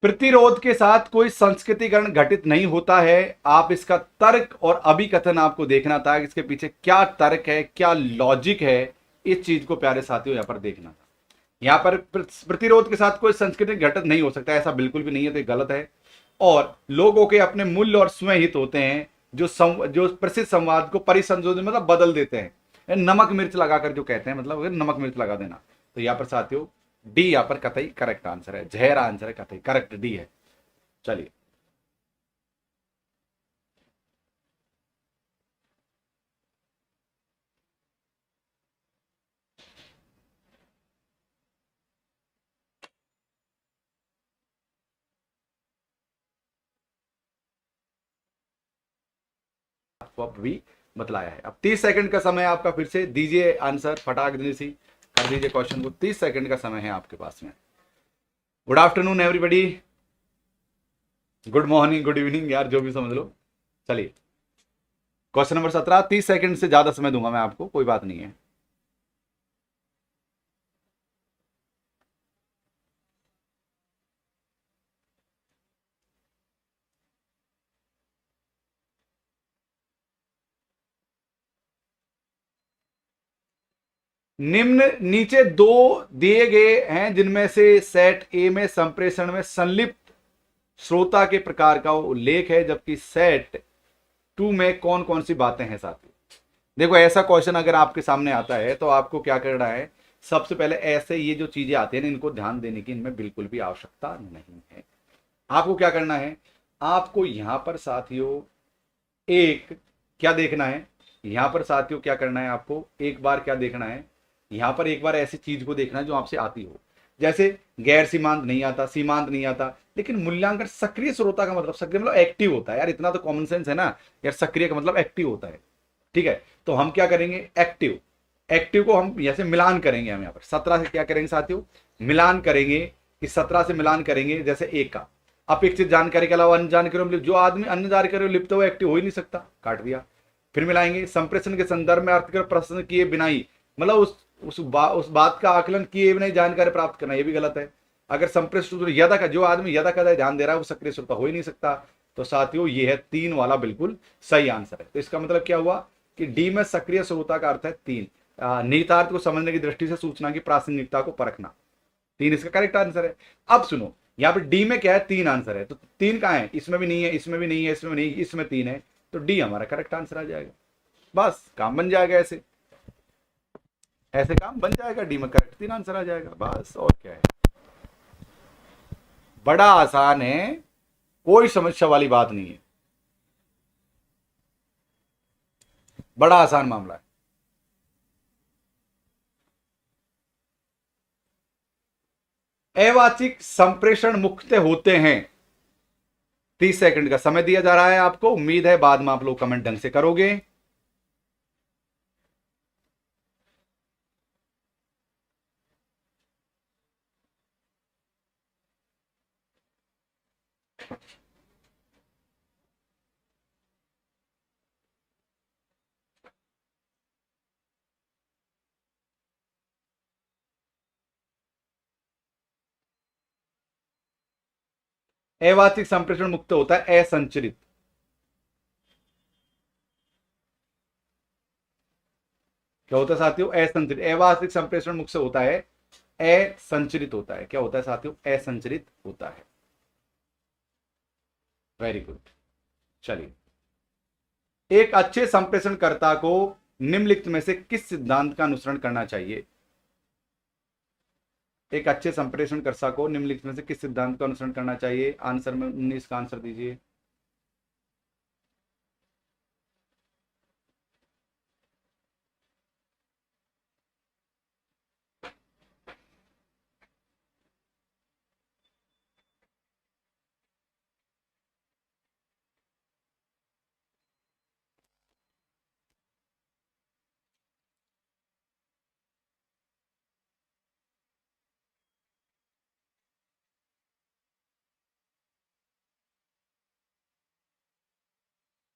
प्रतिरोध के साथ कोई संस्कृतिकरण घटित नहीं होता है। आप इसका तर्क और अभिकथन आपको देखना था, इसके पीछे क्या तर्क है, क्या लॉजिक है, इस चीज को प्यारे साथियों यहां पर देखना था। यहां पर प्रतिरोध के साथ कोई संस्कृतिक घटक नहीं हो सकता, ऐसा बिल्कुल भी नहीं है, तो ये गलत है। और लोगों के अपने मूल्य और स्वयं हित होते हैं, जो प्रसिद्ध संवाद को परिसंशोधन मतलब बदल देते हैं। नमक मिर्च लगाकर जो कहते हैं, मतलब नमक मिर्च लगा देना। तो यहां पर साथियों डी यहां पर कतई करेक्ट आंसर है, जहरा आंसर है, कतई करेक्ट डी है। चलिए, आपको अब भी बतलाया है। अब 30 सेकंड का समय आपका, फिर से दीजिए आंसर, फटाक सी कर दीजिए क्वेश्चन को। 30 सेकंड का समय है आपके पास में। Good afternoon everybody, good morning, good evening यार, जो भी समझ लो। चलिए क्वेश्चन नंबर 17, 30 सेकंड से ज्यादा समय दूंगा मैं आपको, कोई बात नहीं है। निम्न नीचे दो दिए गए हैं जिनमें से सेट ए में संप्रेषण में संलिप्त श्रोता के प्रकार का उल्लेख है, जबकि सेट 2 में कौन कौन सी बातें हैं साथियों। देखो ऐसा क्वेश्चन अगर आपके सामने आता है तो आपको क्या करना है, सबसे पहले ऐसे ये जो चीजें आती हैं ना, इनको ध्यान देने की इनमें बिल्कुल भी आवश्यकता नहीं है। आपको क्या करना है, आपको यहां पर साथियों एक क्या देखना है, यहां पर साथियों क्या करना है, आपको एक बार क्या देखना है, यहां पर एक बार ऐसी चीज को देखना है जो आपसे आती हो। जैसे गैर सीमांत नहीं आता, सीमांत नहीं आता, लेकिन मूल्यांकन सक्रिय श्रोता का मतलब, सक्रिय मतलब एक्टिव होता है यार, इतना तो कॉमन सेंस है ना यार, सक्रिय का मतलब एक्टिव होता है। ठीक है, तो हम क्या करेंगे, एक्टिव, एक्टिव को हम जैसे मिलान करेंगे, हम यहाँ पर 17 से क्या करेंगे साथियों, मिलान करेंगे, कि 17 से मिलान करेंगे। जैसे एक का अपेक्षित जानकारी के अलावा अन्य जानकारी में जो आदमी अन्य जानकारी में लिप्त हो एक्टिव हो ही नहीं सकता, काट दिया। फिर मिलाएंगे, संप्रेषण के संदर्भ में अर्थकर प्रश्न किए बिना ही, मतलब उस बात का आकलन किए बिना ही जानकारी प्राप्त करना, ये भी गलत है। अगर संप्रेषण यदा का जो आदमी यदा कदा ध्यान दे रहा है वो सक्रिय श्रोता हो ही नहीं सकता। तो साथियों ये है 3 वाला बिल्कुल सही आंसर है। तो इसका मतलब क्या हुआ कि डी में सक्रिय श्रोता का अर्थ है 3, निहितार्थ को समझने की दृष्टि से सूचना की प्रासंगिकता को परखना, 3 इसका करेक्ट आंसर है। अब सुनो, यहाँ पे डी में क्या है, 3 आंसर है, तो 3 कहां है, इसमें भी नहीं है, इसमें भी नहीं है, इसमें नहीं, इसमें 3 है, तो डी हमारा करेक्ट आंसर आ जाएगा। बस काम बन जाएगा, ऐसे ऐसे काम बन जाएगा, डी में करेक्ट 3 आंसर आ जाएगा, बस और क्या है। बड़ा आसान है, कोई समस्या वाली बात नहीं है, बड़ा आसान मामला है। अवाचिक संप्रेषण मुक्त होते हैं। 30 सेकंड का समय दिया जा रहा है आपको, उम्मीद है बाद में आप लोग कमेंट ढंग से करोगे। अवाचिक संप्रेषण मुक्त होता है असंचरित, क्या होता है साथियों, असंचरित। अवाचिक संप्रेषण मुक्त से होता है असंचरित होता है, क्या होता है साथियों, असंचरित होता है। Very good. चलिए, एक अच्छे संप्रेषणकर्ता को निम्नलिखित में से किस सिद्धांत का अनुसरण करना चाहिए। एक अच्छे संप्रेषणकर्ता को निम्नलिखित में से किस सिद्धांत का अनुसरण करना चाहिए, आंसर में 19 का आंसर दीजिए।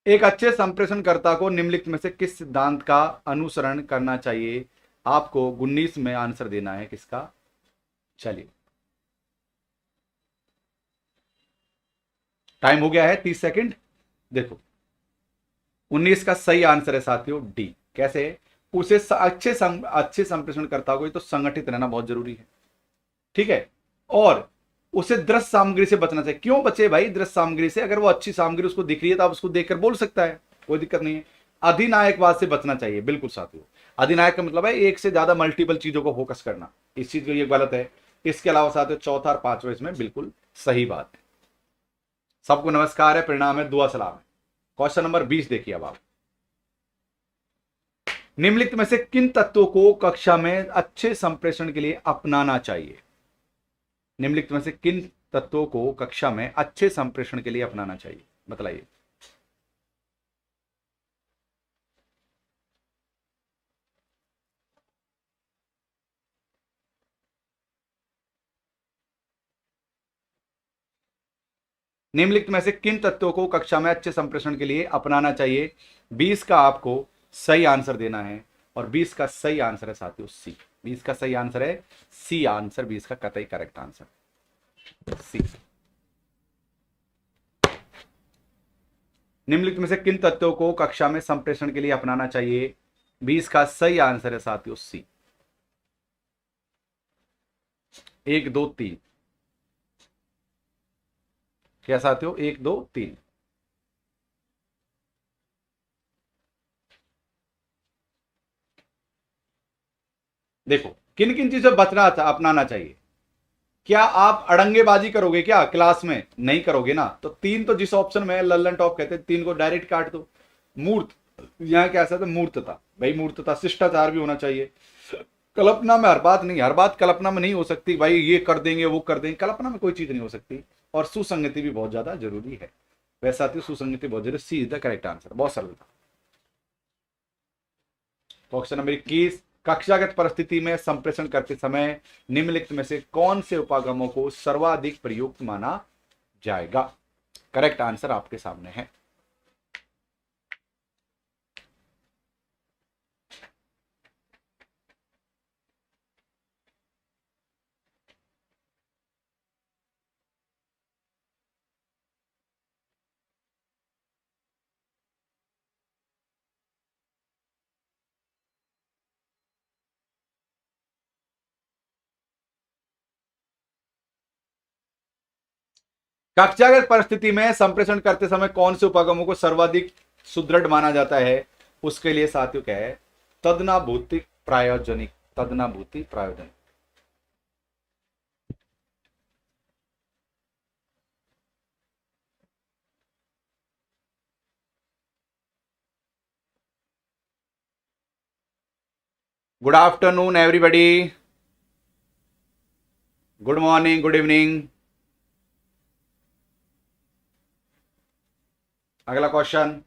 एक अच्छे संप्रेषणकर्ता को निम्नलिखित में से किस सिद्धांत का अनुसरण करना चाहिए, आपको 19 में आंसर देना है किसका। चलिए, टाइम हो गया है 30 सेकंड। देखो 19 का सही आंसर है साथियों डी। कैसे, उसे अच्छे संप्रेषणकर्ता को तो संगठित रहना बहुत जरूरी है, ठीक है, और उसे दृश्य सामग्री से बचना चाहिए। क्यों बचे भाई दृश्य सामग्री से, अगर वो अच्छी सामग्री उसको दिख रही है तो आप उसको देखकर बोल सकता है, कोई दिक्कत नहीं है। अधिनायकवाद से बचना चाहिए, बिल्कुल साथियों, अधिनायक का मतलब है एक से ज्यादा मल्टीपल चीजों को फोकस करना, इस चीज को ये गलत है। इसके अलावा साथियों चौथा और पांचवा इसमें बिल्कुल सही बात है। सबको नमस्कार है, प्रणाम है, दुआ सलाम है। क्वेश्चन नंबर 20 देखिए अब आप, निम्नलिखित में से किन तत्वों को कक्षा में अच्छे संप्रेषण के लिए अपनाना चाहिए। निम्नलिखित में से किन तत्वों को कक्षा में अच्छे संप्रेषण के लिए अपनाना चाहिए, बताइए। निम्नलिखित में से किन तत्वों को कक्षा में अच्छे संप्रेषण के लिए अपनाना चाहिए? 20 का आपको सही आंसर देना है और 20 का सही आंसर है साथियों सी। 20 का सही आंसर है सी आंसर, 20 का कतई करेक्ट आंसर सी। निम्नलिखित में से किन तत्वों को कक्षा में संप्रेषण के लिए अपनाना चाहिए? 20 का सही आंसर है साथियों सी। 1 2 3 क्या साथियों? 1 2 3। देखो किन किन चीजों बचना अपनाना चाहिए। क्या आप अड़ंगेबाजी करोगे क्या क्लास में? नहीं करोगे ना। तो 3 तो जिस ऑप्शन में लल्लन टॉप कहते हैं 3 को डायरेक्ट काट दो। मूर्त, यहां क्या था? मूर्तता, भाई मूर्तता। शिष्टाचार भी होना चाहिए। कल्पना में हर बात नहीं, हर बात कल्पना में नहीं हो सकती भाई, ये कर देंगे वो कर देंगे, कल्पना में कोई चीज नहीं हो सकती। और सुसंगति भी बहुत ज्यादा जरूरी है। वैसा साथियों सुसंगति बहुत जरूरी। सी इज द करेक्ट आंसर। बहुत सरल था। क्वेश्चन नंबर 21, कक्षागत परिस्थिति में संप्रेषण करते समय निम्नलिखित में से कौन से उपागमों को सर्वाधिक प्रयुक्त माना जाएगा? करेक्ट आंसर आपके सामने है। कक्षागत परिस्थिति में संप्रेषण करते समय कौन से उपागमों को सर्वाधिक सुदृढ़ माना जाता है? उसके लिए साथियों क्या है? तदनाभूति प्रायोजनिक। तदनाभूति प्रायोजनिक। Good afternoon everybody, good morning, good evening. अगला question.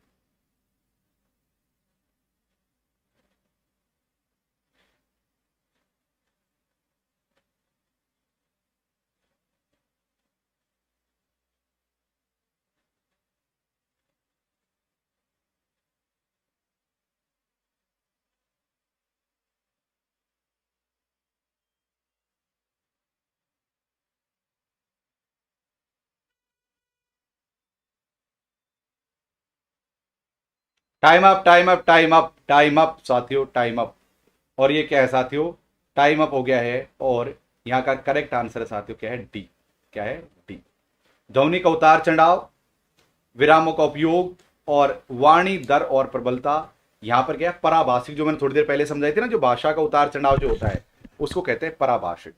Time up, time up, time up, time up साथियों, टाइम अप। और ये क्या है साथियों? टाइम अप हो गया है। और यहां का करेक्ट आंसर है साथियों क्या है? डी। क्या है? डी। ध्वनि का उतार चढ़ाव, विरामों का उपयोग और वाणी दर और प्रबलता। यहां पर क्या है? पराभाषिक, जो मैंने थोड़ी देर पहले समझाई थी ना, जो भाषा का उतार चढ़ाव जो होता है उसको कहते हैं पराभाषिक।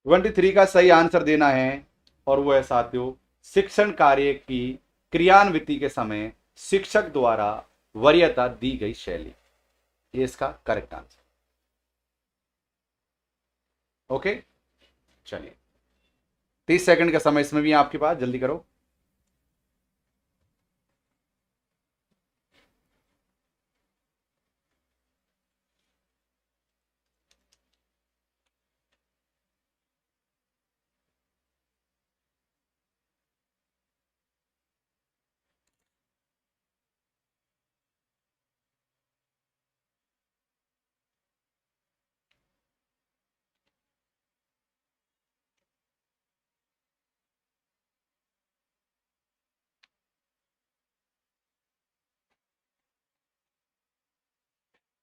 ट्वेंटी थ्री का सही आंसर देना है और वो है साथियों शिक्षण कार्य की क्रियान्विति के समय शिक्षक द्वारा वरीयता दी गई शैली। ये इसका करेक्ट आंसर। ओके, चलिए 30 सेकंड का समय इसमें भी है आपके पास, जल्दी करो।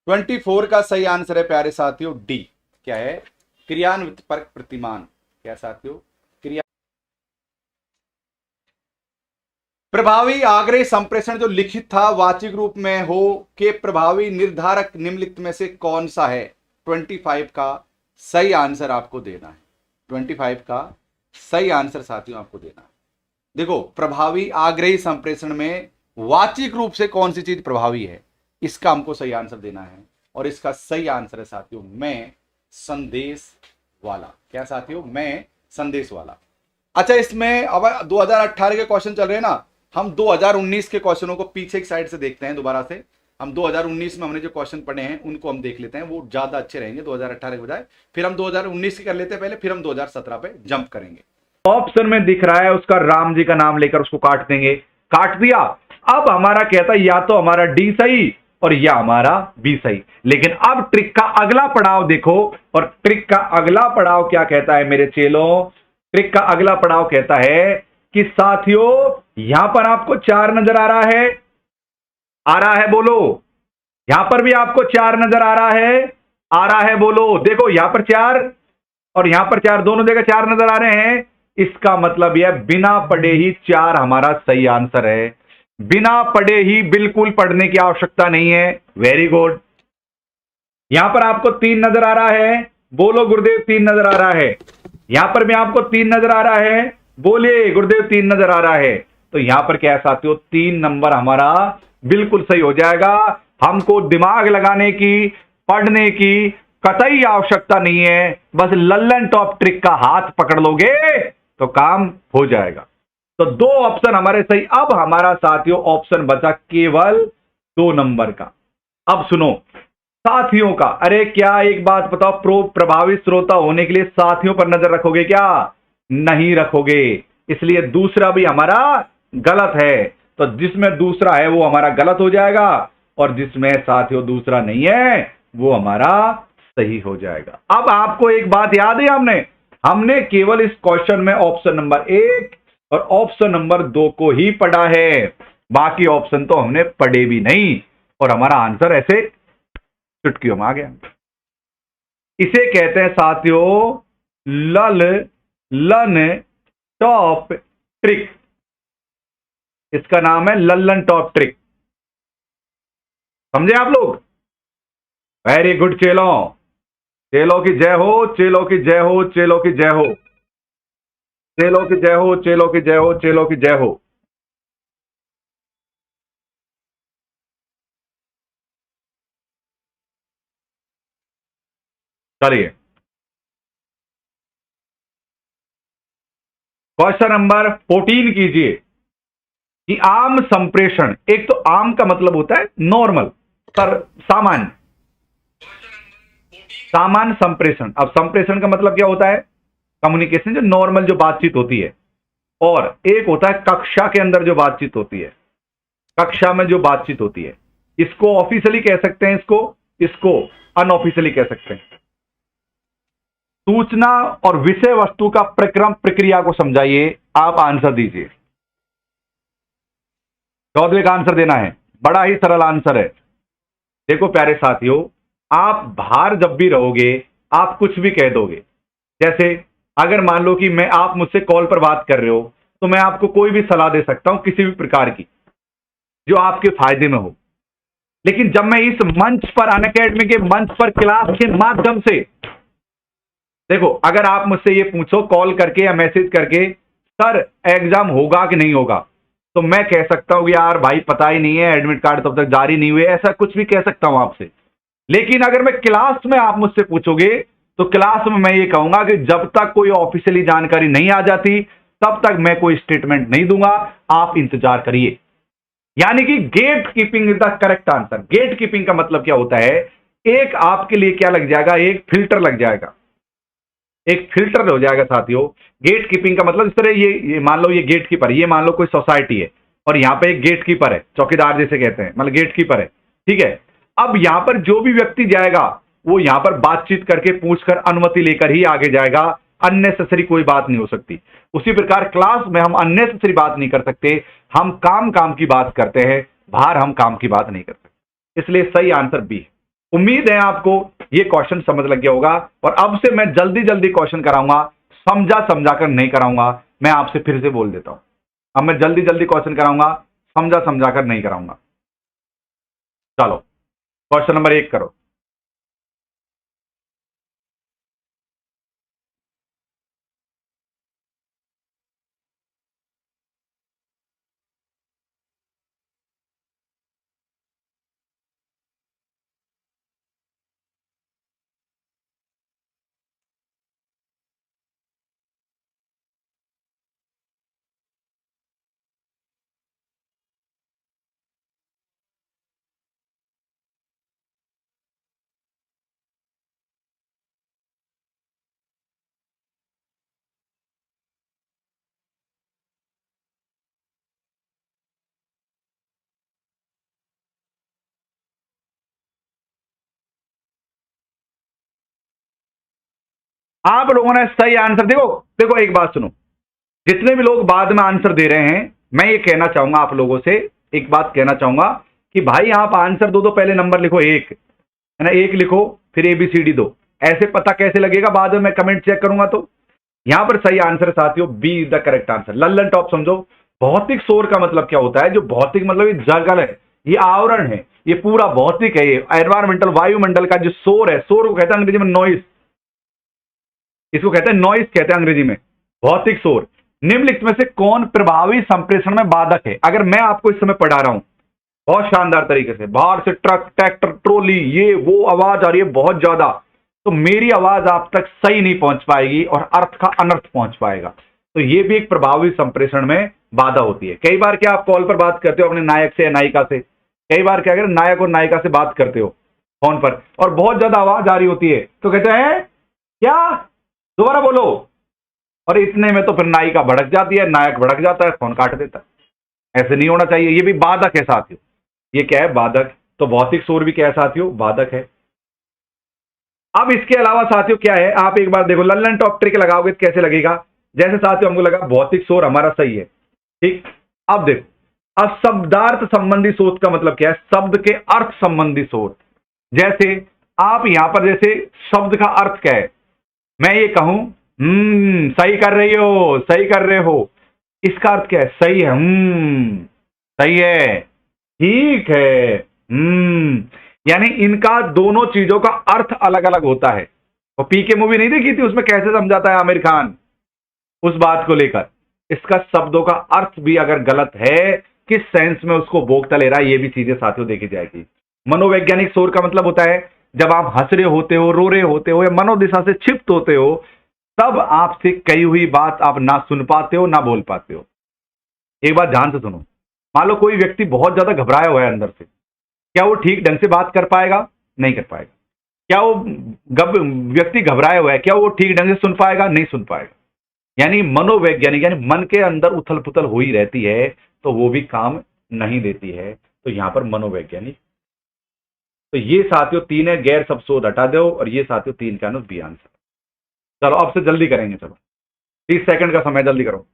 ट्वेंटी फोर का सही आंसर है प्यारे साथियों डी। क्या है? क्रियान्वित परक प्रतिमान। क्या साथियों? क्रिया प्रभावी आग्रही संप्रेषण जो लिखित था वाचिक रूप में हो के प्रभावी निर्धारक निम्नलिखित में से कौन सा है? 25 का सही आंसर आपको देना है। 25 का सही आंसर साथियों आपको देना है। देखो, प्रभावी आग्रही संप्रेषण में वाचिक रूप से कौन सी चीज प्रभावी है, इसका हमको सही आंसर देना है। और इसका सही आंसर है साथियों मैं संदेश वाला। क्या साथियों? मैं संदेश वाला। अच्छा, इसमें अब 2018 के क्वेश्चन चल रहे हैं ना, हम 2019 के क्वेश्चनों को पीछे की साइड से देखते हैं दोबारा से। हम 2019 में हमने जो क्वेश्चन पढ़े हैं उनको हम देख लेते हैं, वो ज्यादा अच्छे रहेंगे 2018 के बजाय। फिर हम 2019 की कर लेते हैं पहले, फिर हम 2017 पे जंप करेंगे। ऑप्शन में दिख रहा है उसका राम जी का नाम लेकर उसको काट देंगे। काट दिया। अब हमारा कहता है या तो हमारा डी सही और या हमारा बी सही। लेकिन अब ट्रिक का अगला पड़ाव देखो, और ट्रिक का अगला पड़ाव क्या कहता है मेरे चेलों? ट्रिक का अगला पड़ाव कहता है कि साथियों यहां पर आपको 4 नजर आ रहा है। आ रहा है बोलो। यहां पर भी आपको 4 नजर आ रहा है। आ रहा है बोलो। देखो यहां पर 4 और यहां पर 4, दोनों जगह 4 नजर आ रहे हैं। इसका मतलब यह बिना पढ़े ही 4 हमारा सही आंसर है। बिना पढ़े ही, बिल्कुल पढ़ने की आवश्यकता नहीं है। Very good. यहां पर आपको 3 नजर आ रहा है। बोलो गुरुदेव 3 नजर आ रहा है। यहां पर भी आपको 3 नजर आ रहा है। बोले गुरुदेव 3 नजर आ रहा है। तो यहां पर क्या है साथियों? 3 नंबर हमारा बिल्कुल सही हो जाएगा। हमको दिमाग लगाने की, पढ़ने की कतई आवश्यकता नहीं है। बस लल्लन टॉप ट्रिक का हाथ पकड़ लोगे तो काम हो जाएगा। तो 2 ऑप्शन हमारे सही। अब हमारा साथियों ऑप्शन बचा केवल 2 नंबर का। अब सुनो साथियों का, अरे क्या एक बात बताओ, प्रभावी श्रोता होने के लिए साथियों पर नजर रखोगे क्या? नहीं रखोगे। इसलिए दूसरा भी हमारा गलत है। तो जिसमें दूसरा है वो हमारा गलत हो जाएगा, और जिसमें साथियों दूसरा नहीं है वो हमारा सही हो जाएगा। अब आपको एक बात याद है, हमने केवल इस क्वेश्चन में ऑप्शन नंबर 1 और ऑप्शन नंबर 2 को ही पढ़ा है। बाकी ऑप्शन तो हमने पढ़े भी नहीं, और हमारा आंसर ऐसे चुटकियों में आ गया। इसे कहते हैं साथियों ललन टॉप ट्रिक। इसका नाम है लल्लन टॉप ट्रिक। समझे आप लोग? वेरी गुड चेलों। चेलों की जय हो, चेलों की जय हो, चेलों की जय हो, चेलों की जय हो, चेलों की जय हो, चेलों की जय हो। चलिए क्वेश्चन नंबर 14 कीजिए कि आम संप्रेषण। एक तो आम का मतलब होता है नॉर्मल, पर सामान्य। सामान्य संप्रेषण। अब संप्रेषण का मतलब क्या होता है? कम्युनिकेशन, जो नॉर्मल जो बातचीत होती है। और एक होता है कक्षा के अंदर जो बातचीत होती है। कक्षा में जो बातचीत होती है, इसको ऑफिशियली कह सकते हैं, इसको अनऑफिशियली कह सकते हैं। सूचना और विषय वस्तु का प्रक्रम प्रक्रिया को समझाइए। आप आंसर दीजिए। चौदहवें का आंसर देना है। बड़ा ही सरल आंसर है। देखो प्यारे साथियों, आप बाहर जब भी रहोगे आप कुछ भी कह दोगे। जैसे अगर मान लो कि आप मुझसे कॉल पर बात कर रहे हो, तो मैं आपको कोई भी सलाह दे सकता हूं किसी भी प्रकार की, जो आपके फायदे में हो। लेकिन जब मैं इस मंच पर, अनअकैडमी के मंच पर क्लास के माध्यम से, देखो अगर आप मुझसे ये पूछो कॉल करके या मैसेज करके, सर एग्जाम होगा कि नहीं होगा, तो मैं कह सकता हूं कि यार भाई पता ही नहीं है, एडमिट कार्ड तब तक जारी नहीं हुए, ऐसा कुछ भी कह सकता हूं आपसे। लेकिन अगर मैं क्लास में आप मुझसे पूछोगे, तो क्लास में मैं ये कहूंगा कि जब तक कोई ऑफिशियली जानकारी नहीं आ जाती तब तक मैं कोई स्टेटमेंट नहीं दूंगा, आप इंतजार करिए। यानी कि gatekeeping is the correct answer. Gatekeeping का मतलब क्या होता है? एक आपके लिए क्या लग जाएगा? एक फिल्टर लग जाएगा। एक फिल्टर हो जाएगा साथियों। गेट कीपिंग का मतलब इस तरह, ये मान लो ये गेट कीपर, ये मान लो कोई सोसाइटी है और यहां पे एक गेट कीपर है, चौकीदार जैसे कहते हैं, मतलब गेट कीपर है, ठीक है। अब यहां पर जो भी व्यक्ति जाएगा वो यहां पर बातचीत करके पूछकर अनुमति लेकर ही आगे जाएगा। अननेसेसरी कोई बात नहीं हो सकती। उसी प्रकार क्लास में हम अननेसेसरी बात नहीं कर सकते, हम काम की बात करते हैं, बाहर हम काम की बात नहीं कर सकते। इसलिए सही आंसर बी है। उम्मीद है आपको ये क्वेश्चन समझ लग गया होगा, और अब से मैं जल्दी जल्दी क्वेश्चन कराऊंगा, समझा कर नहीं कराऊंगा। मैं आपसे फिर से बोल देता हूं, अब मैं जल्दी जल्दी क्वेश्चन कराऊंगा, समझा समझा कर नहीं कराऊंगा। चलो क्वेश्चन नंबर 1 करो। आप लोगों ने सही आंसर, देखो देखो एक बात सुनो, जितने भी लोग बाद में आंसर दे रहे हैं, मैं ये कहना चाहूंगा आप लोगों से, एक बात कहना चाहूंगा कि भाई आप आंसर दो तो पहले नंबर लिखो एक, है ना, एक लिखो, फिर ABCD दो। ऐसे पता कैसे लगेगा बाद में मैं कमेंट चेक करूंगा तो। यहां पर सही आंसर है साथियों, बी द करेक्ट आंसर। लल्लन टॉप समझो, भौतिक शोर का मतलब क्या होता है? जो भौतिक मतलब ये जगल है, ये आवरण है, ये पूरा भौतिक है, ये एनवायरमेंटल वायुमंडल का जो शोर है, शोर को कहते हैं अंग्रेजी में नॉइस, इसको कहते हैं नॉइस, कहते हैं अंग्रेजी में, भौतिक शोर। निम्नलिखित में से कौन प्रभावी संप्रेषण में बाधक है? अगर मैं आपको इस समय पढ़ा रहा हूं बहुत शानदार तरीके से, बाहर से ट्रक ट्रैक्टर ट्रोली ये वो आवाज आ रही है बहुत ज्यादा, तो मेरी आवाज आप तक सही नहीं पहुंच पाएगी और अर्थ का अनर्थ पहुंच पाएगा। तो ये भी एक प्रभावी संप्रेषण में बाधा होती है। कई बार क्या आप कॉल पर बात करते हो अपने नायक से या नायिका से, कई बार क्या करें, नायक और नायिका से बात करते हो फोन पर और बहुत ज्यादा आवाज आ रही होती है, तो कहते हैं क्या, दोबारा बोलो, और इतने में तो फिर नायिका भड़क जाती है, नायक भड़क जाता है, फोन काट देता है। ऐसे नहीं होना चाहिए, ये भी बाधक है साथियों। ये क्या है? बाधक। तो भौतिक शोर भी क्या है साथियों? बाधक है। अब इसके अलावा साथियों क्या है, आप एक बार देखो, लल्लन टॉप ट्रिक लगाओगे तो कैसे लगेगा? जैसे साथियों हमको लगा भौतिक शोर हमारा सही है, ठीक। अब देखो, अब शब्दार्थ संबंधी शोध का मतलब क्या है? शब्द के अर्थ संबंधी शोध। जैसे आप यहां पर जैसे शब्द का अर्थ क्या है, मैं ये कहूं सही कर रही हो, सही कर रहे हो, इसका अर्थ क्या है? सही है, सही है, ठीक है, यानी इनका दोनों चीजों का अर्थ अलग अलग होता है। और पीके मूवी नहीं देखी थी, उसमें कैसे समझाता है आमिर खान उस बात को लेकर? इसका शब्दों का अर्थ भी अगर गलत है, किस सेंस में उसको बोगता ले रहा है, ये भी चीजें साथियों देखी जाएगी। मनोवैज्ञानिक शोर का मतलब होता है जब आप हंस रहे होते हो, रो रहे होते हो या मनोदिशा से क्षिप्त होते हो, तब आपसे कही हुई बात आप ना सुन पाते हो ना बोल पाते हो। एक बात ध्यान से सुनो, मान लो कोई व्यक्ति बहुत ज्यादा घबराया हुआ है अंदर से, क्या वो ठीक ढंग से बात कर पाएगा? नहीं कर पाएगा। क्या वो व्यक्ति घबराया हुआ है, क्या वो ठीक ढंग से सुन पाएगा? नहीं सुन पाएगा। यानी मनोवैज्ञानिक, यानी मन के अंदर उथल पुथल हुई रहती है, तो वो भी काम नहीं देती है। तो यहां पर मनोवैज्ञानिक। तो ये साथियों तीन है, गैर सब शोध हटा दो, और ये साथियों तीन का बी आंसर। चलो अब से जल्दी करेंगे, चलो 30 सेकंड का समय, जल्दी करो।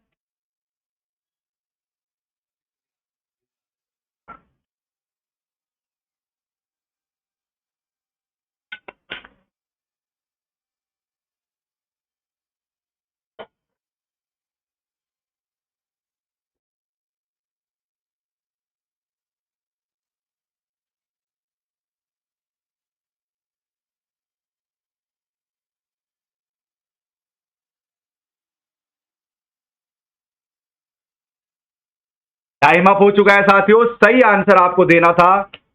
टाइम अप हो चुका है साथियों, सही आंसर आपको देना था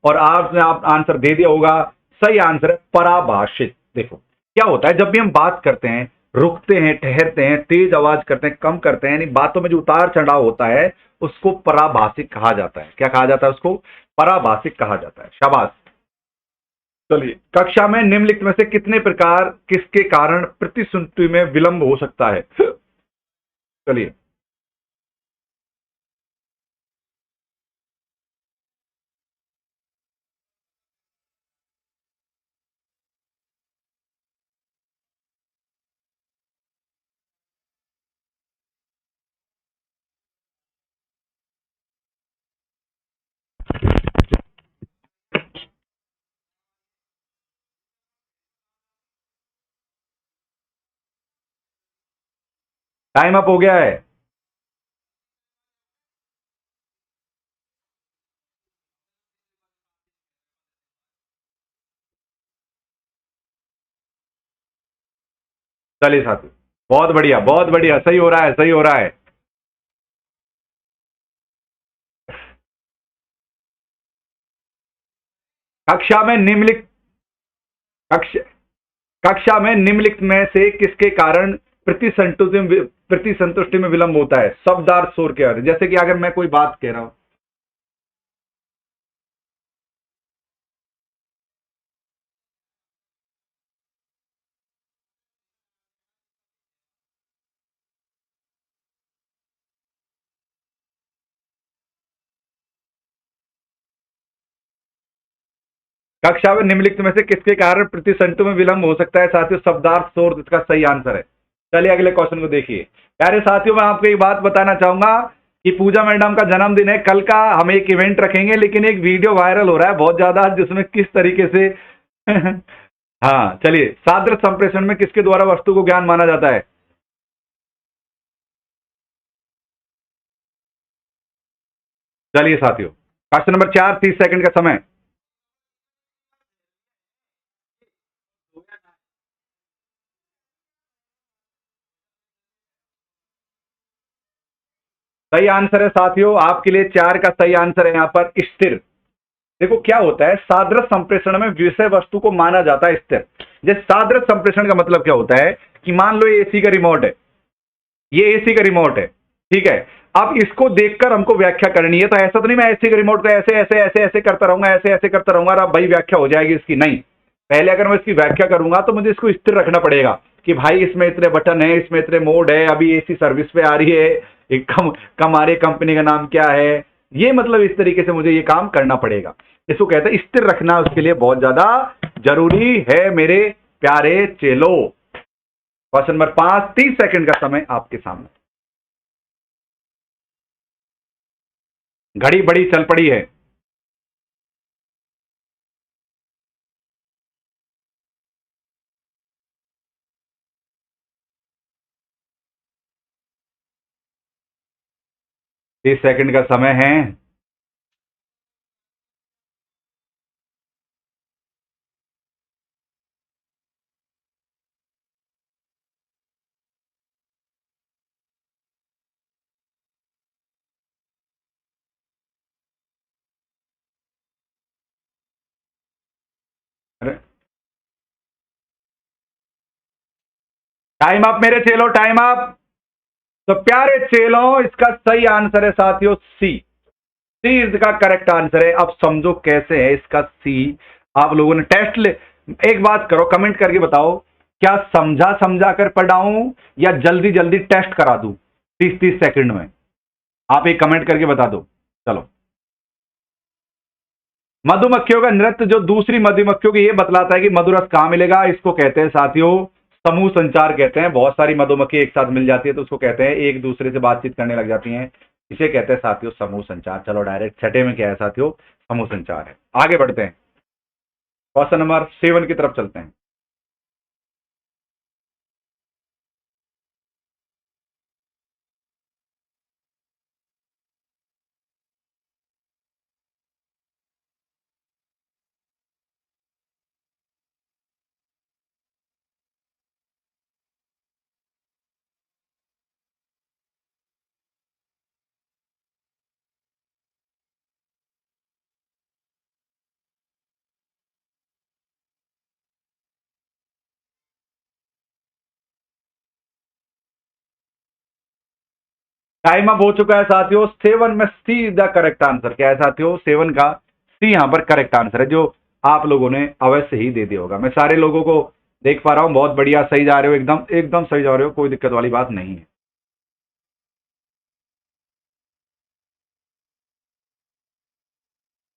और आपने आप आंसर दे दिया होगा। सही आंसर है पराभाषित। देखो क्या होता है, जब भी हम बात करते हैं, रुकते हैं, ठहरते हैं, तेज आवाज करते हैं, कम करते हैं, यानी बातों में जो उतार चढ़ाव होता है, उसको पराभाषिक कहा जाता है। क्या कहा जाता है उसको? पराभाषिक कहा जाता है। शाबाश। चलिए, कक्षा में निम्नलिखित में से कितने प्रकार किसके कारण प्रतिश्रुति में विलंब हो सकता है? चलिए, टाइम अप हो गया है। चलिए साथी, बहुत बढ़िया, सही हो रहा है, सही हो रहा है। कक्षा में निम्नलिखित कक्षा कक्षा में निम्नलिखित में से किसके कारण प्रति संतुष्टि में विलंब होता है? शब्दार्थ शोर के अर्थ, जैसे कि अगर मैं कोई बात कह रहा हूं। कक्षा में निम्नलिखित में से किसके कारण प्रतिसंतु में विलंब हो सकता है? साथियों, शब्दार्थ शोर इसका सही आंसर है। चलिए अगले क्वेश्चन को देखिए। प्यारे साथियों, मैं आपको एक बात बताना चाहूंगा कि पूजा मैडम का जन्मदिन है कल का, हम एक इवेंट रखेंगे, लेकिन एक वीडियो वायरल हो रहा है बहुत ज्यादा, जिसमें किस तरीके से हाँ चलिए, सादृश्य संप्रेषण में किसके द्वारा वस्तु को ज्ञान माना जाता है? चलिए साथियों, क्वेश्चन नंबर 4, 30 सेकंड का समय। सही आंसर है साथियों, आपके लिए 4 का सही आंसर है यहाँ पर स्थिर। देखो क्या होता है, सादृश्य संप्रेषण में विषय वस्तु को माना जाता है स्थिर। जैसे सादृश्य संप्रेषण का मतलब क्या होता है कि मान लो ये एसी का रिमोट है, ये एसी का रिमोट है, ठीक है। अब इसको देखकर हमको व्याख्या करनी है, तो ऐसा तो नहीं मैं एसी का रिमोट को ऐसे ऐसे ऐसे ऐसे करता रहूंगा, ऐसे ऐसे करता रहूंगा और अब भाई व्याख्या हो जाएगी इसकी, नहीं। पहले अगर मैं इसकी व्याख्या करूंगा तो मुझे इसको स्थिर रखना पड़ेगा कि भाई इसमें इतने बटन है, इसमें इतने मोड है, अभी एसी सर्विस पे आ रही है, एक कम आ रही है, कंपनी का नाम क्या है, ये मतलब इस तरीके से मुझे ये काम करना पड़ेगा। इसको कहते हैं स्थिर रखना, उसके लिए बहुत ज्यादा जरूरी है मेरे प्यारे चेलो। क्वेश्चन नंबर 5, 30 सेकंड का समय आपके सामने। घड़ी बड़ी चल पड़ी है। 30 सेकंड का समय है। टाइम अप मेरे चेलो, टाइम अप। तो प्यारे चेलो, इसका सही आंसर है साथियों सी। सी इसका करेक्ट आंसर है। अब समझो कैसे है इसका सी। आप लोगों ने टेस्ट ले, एक बात करो, कमेंट करके बताओ, क्या समझा समझा कर पढ़ाऊं या जल्दी जल्दी टेस्ट करा दूं 30 30 सेकंड में? आप एक कमेंट करके बता दो। चलो। मधुमक्खियों का नृत्य जो दूसरी मधुमक्खियों को यह बतलाता है कि मधुरस कहां मिलेगा, इसको कहते हैं साथियों समूह संचार कहते हैं। बहुत सारी मधुमक्खी एक साथ मिल जाती है तो उसको कहते हैं, एक दूसरे से बातचीत करने लग जाती हैं, इसे कहते हैं साथियों समूह संचार। चलो डायरेक्ट छठे में क्या है साथियों? समूह संचार है। आगे बढ़ते हैं, क्वेश्चन नंबर 7 की तरफ चलते हैं। टाइम अप हो चुका है साथियों। 7 में सी द करेक्ट आंसर क्या है साथियों? 7 का सी यहां पर करेक्ट आंसर है, जो आप लोगों ने अवश्य ही दे दिया होगा। मैं सारे लोगों को देख पा रहा हूं, बहुत बढ़िया, सही जा रहे हो, एकदम एकदम सही जा रहे हो, कोई दिक्कत वाली बात नहीं है।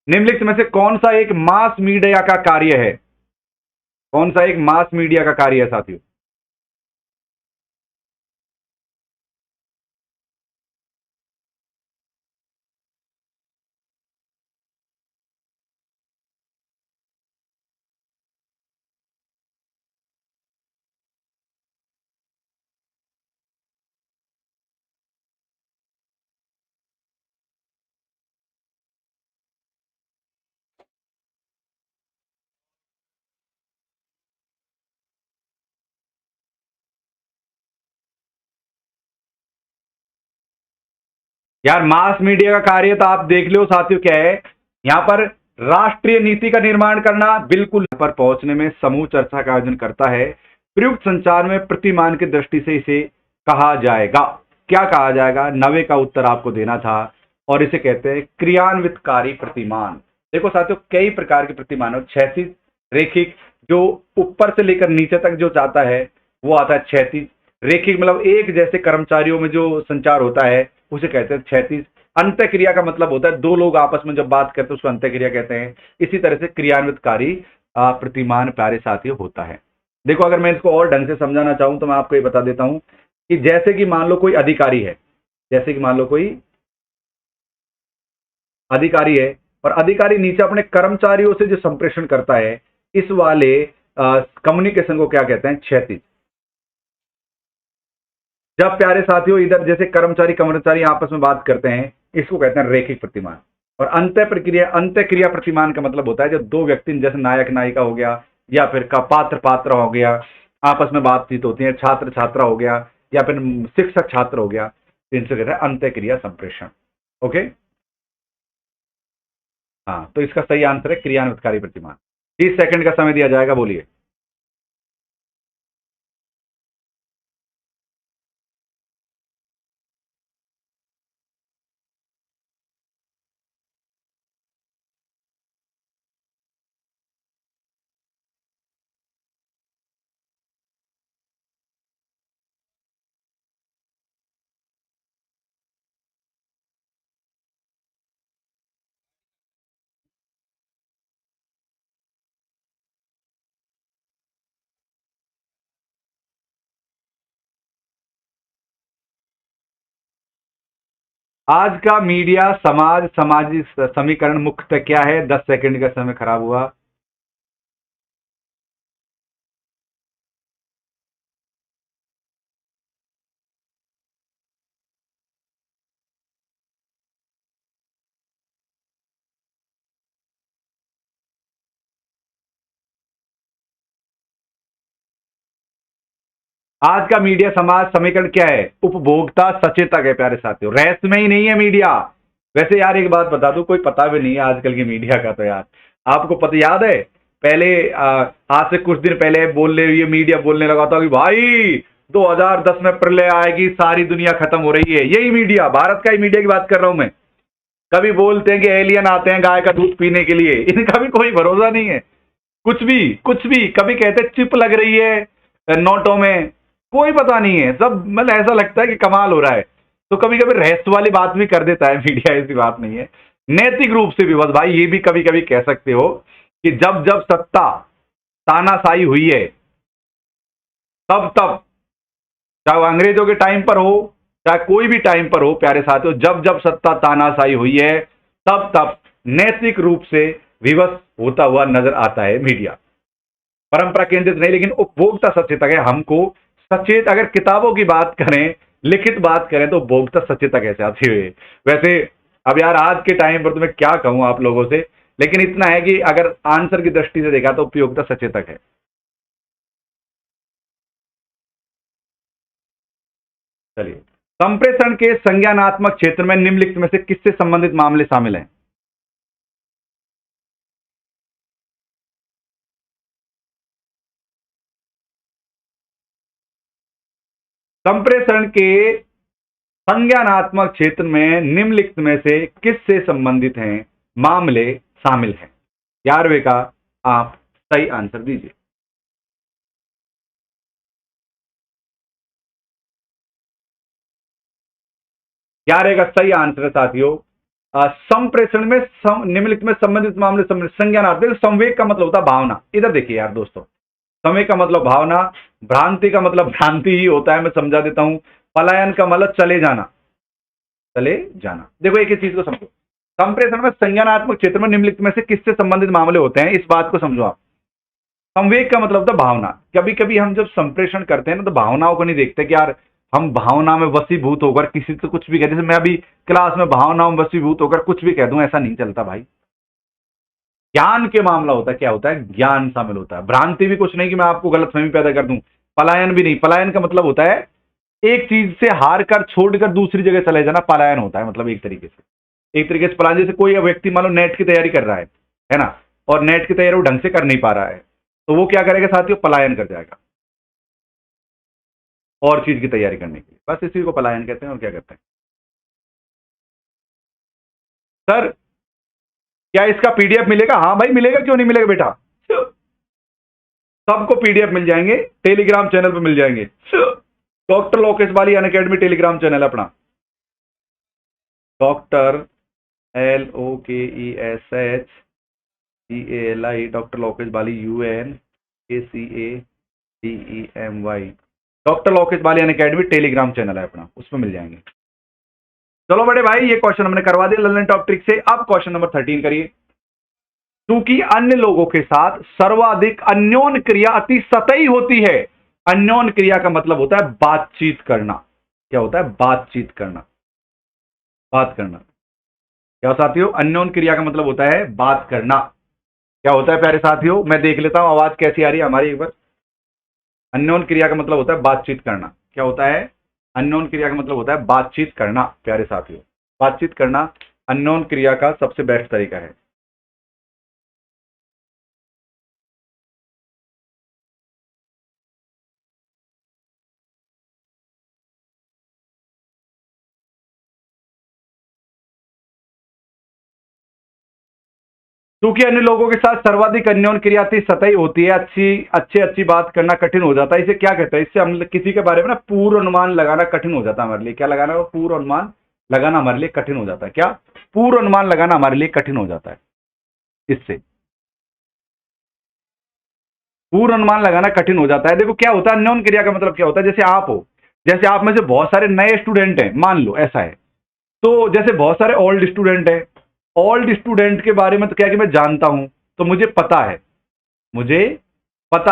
निम्नलिखित में से कौन सा एक मास मीडिया का कार्य है? कौन सा एक मास मीडिया का कार्य है साथियों? यार मास मीडिया का कार्य तो आप देख लो साथियों क्या है, यहां पर राष्ट्रीय नीति का निर्माण करना, बिल्कुल पर पहुंचने में समूह चर्चा का आयोजन करता है। प्रयुक्त संचार में प्रतिमान की दृष्टि से इसे कहा जाएगा, क्या कहा जाएगा? 90 का उत्तर आपको देना था, और इसे कहते हैं क्रियान्वितकारी प्रतिमान। देखो साथियों कई प्रकार के प्रतिमान, क्षैतिज रेखिक जो ऊपर से लेकर नीचे तक जो जाता है वो आता है क्षैतिज, रेखिक मतलब एक जैसे कर्मचारियों में जो संचार होता है उसे कहते हैं क्षैतिज। अंतः क्रिया का मतलब होता है दो लोग आपस में जब बात करते हैं उसको अंतः क्रिया कहते हैं। इसी तरह से क्रियान्वितकारी प्रतिमान प्यारे साथियों होता है। देखो अगर मैं इसको और ढंग से समझाना चाहूं तो मैं आपको ये बता देता हूं कि जैसे कि मान लो कोई अधिकारी है, जैसे कि मान लो कोई अधिकारी है, और अधिकारी नीचे अपने कर्मचारियों से जो संप्रेषण करता है, इस वाले कम्युनिकेशन को क्या कहते हैं? क्षैतिज। जब प्यारे साथियों इधर जैसे कर्मचारी कर्मचारी आपस में बात करते हैं, इसको कहते हैं रेखिक प्रतिमान। और अंत्य क्रिया प्रतिमान का मतलब होता है जब दो व्यक्ति जैसे नायक नायिका हो गया, या फिर का पात्र पात्र हो गया, आपस में बातचीत होती है, छात्र छात्रा हो गया, या फिर शिक्षक छात्र हो गया, इनसे कहते हैं अंत्य क्रिया संप्रेषण। ओके, हाँ तो इसका सही आंसर है क्रियान्वितकारी प्रतिमान। 30 सेकंड का समय दिया जाएगा, बोलिए। आज का मीडिया समाज सामाजिक समीकरण मुख्यतः क्या है? 10 सेकंड का समय खराब हुआ। आज का मीडिया समाज समीकरण क्या है? उपभोक्ता सचेतक है प्यारे साथियों, रहस्य में ही नहीं है मीडिया। वैसे यार एक बात बता दूं, कोई पता भी नहीं है आजकल की मीडिया का, तो यार आपको पता याद है पहले आज से कुछ दिन पहले ये मीडिया बोलने लगा था कि भाई 2010 में प्रलय आएगी, सारी दुनिया खत्म हो रही है। यही मीडिया, भारत का ही मीडिया की बात कर रहा हूं मैं। कभी बोलते हैं कि एलियन आते हैं गाय का दूध पीने के लिए, इनका भी कोई भरोसा नहीं है। कुछ भी कुछ भी, कभी कहते हैं चिप लग रही है नोटों में, कोई पता नहीं है। सब मतलब ऐसा लगता है कि कमाल हो रहा है। तो कभी कभी रहस्य वाली बात भी कर देता है मीडिया, ऐसी बात नहीं है। नैतिक रूप से भी बस भाई ये भी कभी कभी कह सकते हो कि जब जब सत्ता तानाशाही हुई है, तब तब, चाहे वो अंग्रेजों के टाइम पर हो चाहे कोई भी टाइम पर हो प्यारे साथियों, जब जब सत्ता तानाशाही हुई है तब तब नैतिक रूप से विवश होता हुआ नजर आता है मीडिया। परंपरा केंद्रित नहीं, लेकिन उपभोक्ता सचेतक है। हमको सचेत, अगर किताबों की बात करें, लिखित बात करें, तो उपभोक्ता सचेतक है साथी हुए। वैसे अब यार आज के टाइम पर तो मैं क्या कहूं आप लोगों से, लेकिन इतना है कि अगर आंसर की दृष्टि से देखा तो उपयोगिता सचेतक है। चलिए, संप्रेषण के संज्ञानात्मक क्षेत्र में निम्नलिखित में से किससे संबंधित मामले शामिल हैं? संप्रेषण के संज्ञानात्मक क्षेत्र में निम्नलिखित में से किससे संबंधित हैं मामले शामिल हैं? 11वें का आप सही आंसर दीजिए। ग्यारह का सही आंसर है साथियों, संप्रेषण में निम्नलिखित में संबंधित मामले संज्ञानात्मक। संवेग का मतलब होता है भावना। इधर देखिए यार दोस्तों, संवेग का मतलब भावना, भ्रांति का मतलब भ्रांति ही होता है, मैं समझा देता हूं। पलायन का मतलब चले जाना, चले जाना। देखो एक ही चीज को समझो, संप्रेषण में संज्ञानात्मक क्षेत्र में निम्नलिखित में से किससे संबंधित मामले होते हैं, इस बात को समझो आप। संवेग का मतलब होता है भावना। कभी कभी हम जब संप्रेषण करते हैं ना तो भावनाओं को नहीं देखते कि यार हम भावना में वसीभूत होकर किसी से कुछ भी कहते, जैसे मैं अभी क्लास में भावनाओं में वसीभूत होकर कुछ भी कह दूं, ऐसा नहीं चलता भाई। ज्ञान के मामला होता है, क्या होता है? ज्ञान शामिल होता है। भ्रांति भी कुछ नहीं कि मैं आपको गलतफहमी पैदा कर दूं, पलायन भी नहीं। पलायन का मतलब होता है एक चीज से हार कर छोड़कर दूसरी जगह चले जाना पलायन होता है, मतलब एक तरीके से पलायन। जैसे कोई व्यक्ति मान लो नेट की तैयारी कर रहा है ना, और नेट की तैयारी वो ढंग से कर नहीं पा रहा है, तो वो क्या करेगा साथियों, पलायन कर जाएगा और चीज की तैयारी करने के लिए। बस इसी को पलायन कहते हैं, और क्या कहते हैं। सर क्या इसका पीडीएफ मिलेगा? हाँ भाई मिलेगा, क्यों नहीं मिलेगा बेटा, सबको पीडीएफ मिल जाएंगे, टेलीग्राम चैनल पे मिल जाएंगे। डॉक्टर लोकेश वाली अनअकैडमी टेलीग्राम चैनल है अपना, डॉक्टर LOKESHEALI, डॉक्टर लोकेश बाली UNACADEMY, डॉक्टर लोकेश बाली अनअकैडमी टेलीग्राम चैनल है अपना, उसमें मिल जाएंगे। चलो बड़े भाई, ये क्वेश्चन हमने करवा दिया लर्निंग टॉप ट्रिक से। अब क्वेश्चन नंबर 13 करिए। क्योंकि अन्य लोगों के साथ सर्वाधिक अन्योन्य क्रिया अति सतही होती है। अन्योन्य क्रिया का मतलब होता है बातचीत करना। क्या होता है? बातचीत करना, बात करना। क्या साथियों? अन्योन्य क्रिया का मतलब होता है बात करना। क्या होता है प्यारे साथियों? मैं देख लेता हूं आवाज कैसी आ रही है हमारी एक बार। अन्योन्य क्रिया का मतलब होता है बातचीत करना। क्या होता है? अन्योन्य क्रिया का मतलब होता है बातचीत करना प्यारे साथियों। बातचीत करना अन्योन्य क्रिया का सबसे बेस्ट तरीका है। क्योंकि अन्य लोगों के साथ सर्वाधिक अन्योन्य क्रिया अति सतही होती है, अच्छी बात करना कठिन हो जाता है। इसे क्या कहते हैं? इससे हम किसी के बारे में ना पूर्व अनुमान लगाना कठिन हो जाता है हमारे लिए। क्या लगाना? पूर्व अनुमान लगाना हमारे लिए कठिन हो जाता है। क्या? पूर्व अनुमान लगाना हमारे लिए कठिन हो जाता है। इससे पूर्व अनुमान लगाना कठिन हो जाता है। देखो क्या होता है, अन्योन्य क्रिया का मतलब क्या होता है, जैसे आप हो, जैसे आप में से बहुत सारे नए स्टूडेंट हैं, मान लो ऐसा है, तो जैसे बहुत सारे ओल्ड स्टूडेंट हैं, ओल्ड स्टूडेंट के बारे में तो क्या कि मैं जानता हूं, तो मुझे पता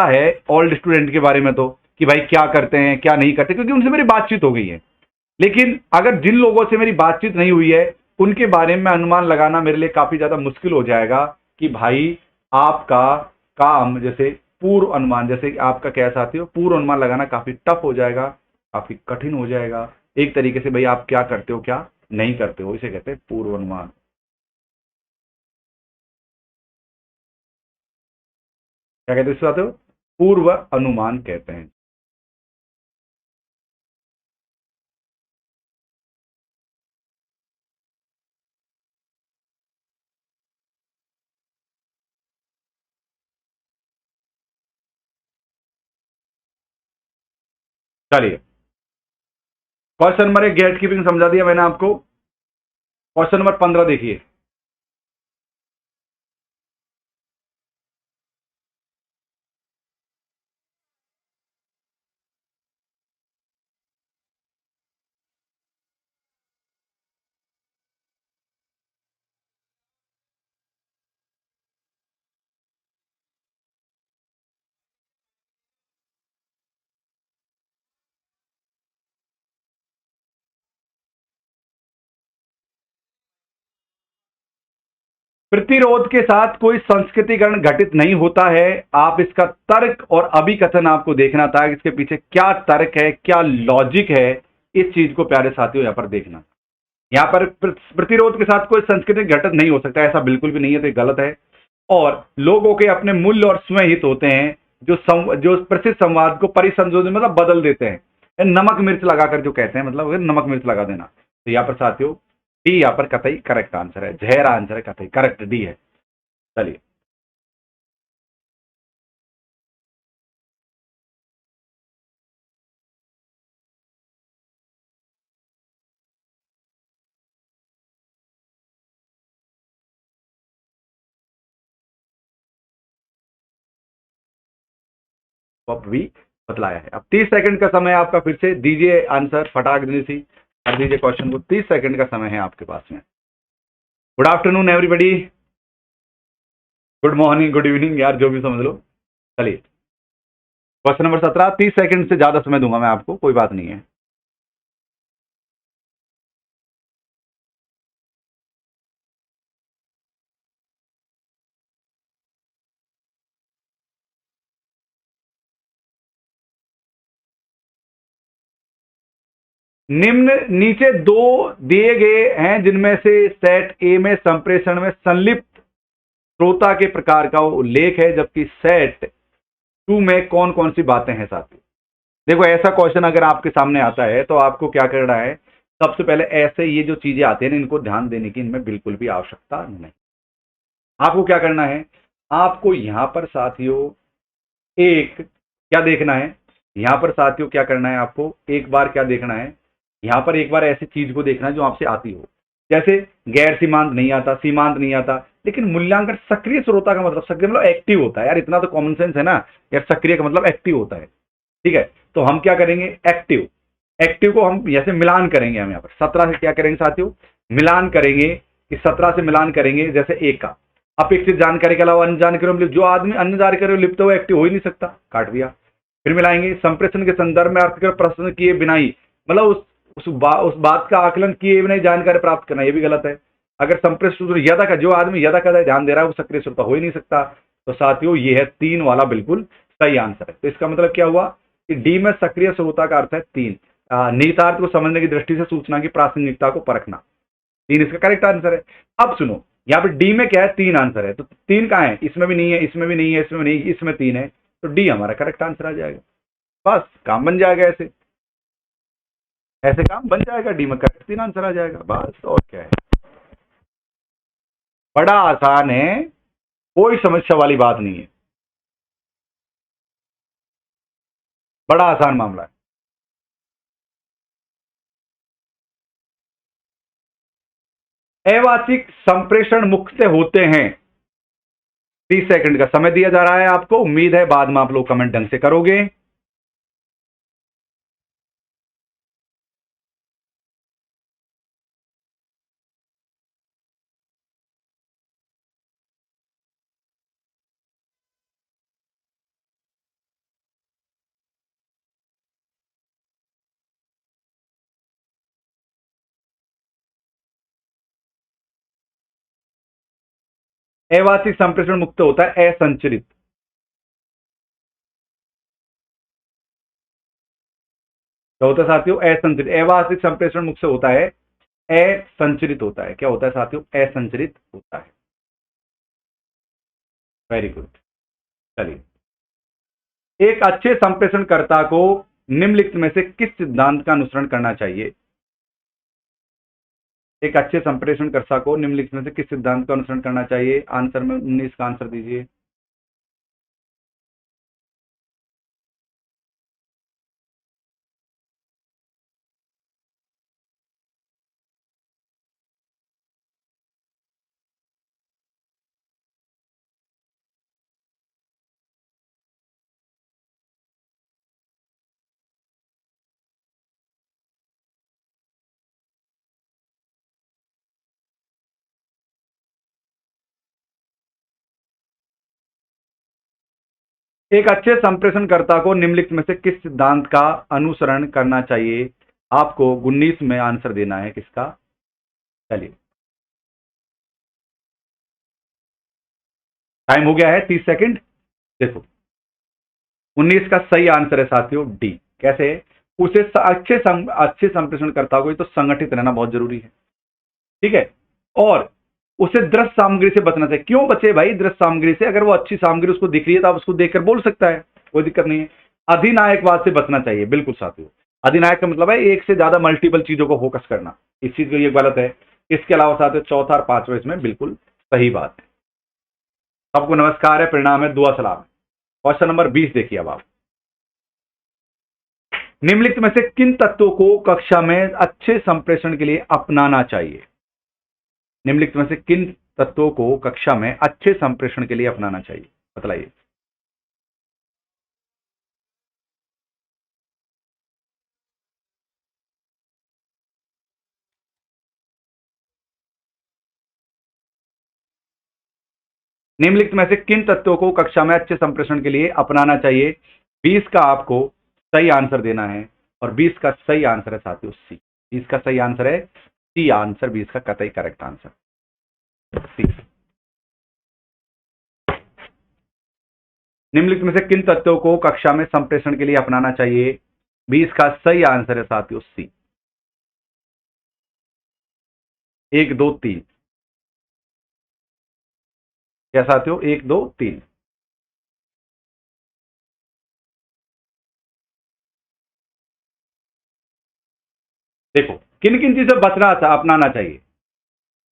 है ओल्ड स्टूडेंट के बारे में तो, कि भाई क्या करते हैं क्या नहीं करते, क्योंकि उनसे मेरी बातचीत हो गई है। लेकिन अगर जिन लोगों से मेरी बातचीत नहीं हुई है, उनके बारे में अनुमान लगाना मेरे लिए काफी ज्यादा मुश्किल हो जाएगा कि भाई आपका काम, जैसे पूर्व अनुमान, जैसे कि आपका क्या साथी हो, पूर्व अनुमान लगाना काफी टफ हो जाएगा, काफी कठिन हो जाएगा। एक तरीके से भाई आप क्या करते हो क्या नहीं करते हो, इसे कहते हैं पूर्व अनुमान। क्या कहते हैं इस बात को? पूर्व अनुमान कहते हैं। चलिए, क्वेश्चन नंबर 1 गेट कीपिंग समझा दिया मैंने आपको। क्वेश्चन नंबर 15 देखिए। प्रतिरोध के साथ कोई संस्कृतिकरण घटित नहीं होता है। आप इसका तर्क और अभिकथन आपको देखना था, इसके पीछे क्या तर्क है, क्या लॉजिक है, इस चीज को प्यारे साथियों यहां पर देखना। यहां पर प्रतिरोध के साथ कोई संस्कृतिक घटक नहीं हो सकता, ऐसा बिल्कुल भी नहीं है, तो ये गलत है। और लोगों के अपने मूल्य और स्वयं हित होते हैं, जो प्रसिद्ध संवाद को परिसंशोधन मतलब बदल देते हैं। नमक मिर्च लगाकर जो कहते हैं, मतलब नमक मिर्च लगा देना। तो यहाँ पर साथियों डी यहाँ पर कतई करेक्ट आंसर है, जहरा आंसर है, कतई करेक्ट डी है। चलिए, तो अब भी बतलाया है। अब 30 सेकंड का समय आपका, फिर से दीजिए आंसर फटाक देने सी, कर दीजिए क्वेश्चन को। 30 सेकंड का समय है आपके पास में। Good afternoon everybody, good morning, good evening, यार जो भी समझ लो। चलिए, क्वेश्चन नंबर 17, 30 सेकंड से ज्यादा समय दूंगा मैं आपको, कोई बात नहीं है। निम्न नीचे दो दिए गए हैं जिनमें से सेट ए में संप्रेषण में संलिप्त श्रोता के प्रकार का उल्लेख है, जबकि सेट टू में कौन कौन सी बातें हैं साथियों। देखो ऐसा क्वेश्चन अगर आपके सामने आता है तो आपको क्या करना है, सबसे पहले ऐसे ये जो चीजें आती हैं इनको ध्यान देने की इनमें बिल्कुल भी आवश्यकता नहीं। आपको क्या करना है, आपको यहां पर साथियों एक क्या देखना है, यहां पर साथियों क्या करना है, आपको एक बार क्या देखना है, यहां पर एक बार ऐसी चीज को देखना है जो आपसे आती हो। जैसे गैर सीमांत नहीं आता, सीमांत नहीं आता, लेकिन मूल्यांकन सक्रिय श्रोता का मतलब, सक्रिय मतलब एक्टिव होता है यार, इतना तो कॉमन सेंस है ना यार, सक्रिय का मतलब एक्टिव होता है। ठीक है, तो हम क्या करेंगे, एक्टिव, एक्टिव को हम जैसे मिलान करेंगे, हम यहाँ पर 17 से क्या करेंगे साथियों, मिलान करेंगे कि 17 से मिलान करेंगे, जैसे एक का अपेक्षित जानकारी के अलावा अन्य जानकारी में जो आदमी अन्य जानकारी लिप्त हो एक्टिव हो ही नहीं सकता, काट दिया। फिर मिलाएंगे संप्रेषण के संदर्भ में अर्थ प्रश्न किए बिना ही, मतलब उस बात का आकलन किए बिना ही जानकारी प्राप्त करना, ये भी गलत है। अगर संप्रेषण यदा का जो आदमी यदा का ध्यान दे रहा है वो सक्रिय श्रोता हो ही नहीं सकता। तो साथियों ये है 3 वाला बिल्कुल सही आंसर है। तो इसका मतलब क्या हुआ कि डी में सक्रिय श्रोता का अर्थ है 3, निहितार्थ को समझने की दृष्टि से सूचना की प्रासंगिकता को परखना, 3 इसका करेक्ट आंसर है। अब सुनो, यहाँ पे डी में क्या है, 3 आंसर है, तो 3 कहाँ है, इसमें भी नहीं है, इसमें भी नहीं है, इसमें नहीं, इसमें 3 है, तो डी हमारा करेक्ट आंसर आ जाएगा। बस काम बन जाएगा, ऐसे ऐसे काम बन जाएगा, डी में करेक्ट 3 आंसर आ जाएगा, बस और क्या है, बड़ा आसान है, कोई समस्या वाली बात नहीं है, बड़ा आसान मामला है। अवाचिक संप्रेषण मुक्त से होते हैं, 30 सेकंड का समय दिया जा रहा है आपको, उम्मीद है बाद में आप लोग कमेंट ढंग से करोगे। अवाचिक संप्रेषण मुक्त होता है असंचरित, क्या होता है साथियों, असंचरित। अवाचिक संप्रेषण मुक्त से होता है असंचरित होता है, क्या होता है साथियों, असंचरित होता है। Very good. चलिए, एक अच्छे संप्रेषणकर्ता को निम्नलिखित में से किस सिद्धांत का अनुसरण करना चाहिए, एक अच्छे संप्रेषणकर्ता को निम्नलिखित में से किस सिद्धांत का अनुसरण करना चाहिए, आंसर में 19 का आंसर दीजिए। एक अच्छे संप्रेषणकर्ता को निम्नलिखित में से किस सिद्धांत का अनुसरण करना चाहिए, आपको 19 में आंसर देना है किसका। चलिए, टाइम हो गया है 30 सेकंड। देखो 19 का सही आंसर है साथियों डी। कैसे, उसे अच्छे संप्रेषणकर्ता को तो संगठित रहना बहुत जरूरी है, ठीक है, और उसे दृश्य सामग्री से बचना चाहिए। क्यों बचे भाई दृश्य सामग्री से, अगर वो अच्छी सामग्री उसको दिख रही है तो आप उसको देखकर बोल सकता है, कोई दिक्कत नहीं है। अधिनायकवाद से बचना चाहिए, बिल्कुल साथियों, अधिनायक का मतलब है एक से ज्यादा मल्टीपल चीजों को फोकस करना, इस चीज को ये गलत है। इसके अलावा साथियों चौथा और पांचवा इसमें बिल्कुल सही बात है। सबको नमस्कार है, प्रणाम है, दुआ सलाम है। क्वेश्चन नंबर 20 देखिए अब आप, निम्नलिखित में से किन तत्वों को कक्षा में अच्छे संप्रेषण के लिए अपनाना चाहिए, निम्नलिखित में से किन तत्वों को कक्षा में अच्छे संप्रेषण के लिए अपनाना चाहिए, बतलाइए। निम्नलिखित में से किन तत्वों को कक्षा में अच्छे संप्रेषण के लिए अपनाना चाहिए, 20 का आपको सही आंसर देना है, और 20 का सही आंसर है साथियों सी, 20 का सही आंसर है सी आंसर, 20 का कतई करेक्ट आंसर सी। निम्नलिखित में से किन तत्वों को कक्षा में संप्रेषण के लिए अपनाना चाहिए, 20 का सही आंसर है साथियों सी। 1 2 3, क्या साथियों? 1 2 3। देखो किन किन चीजों बचना अपनाना चाहिए।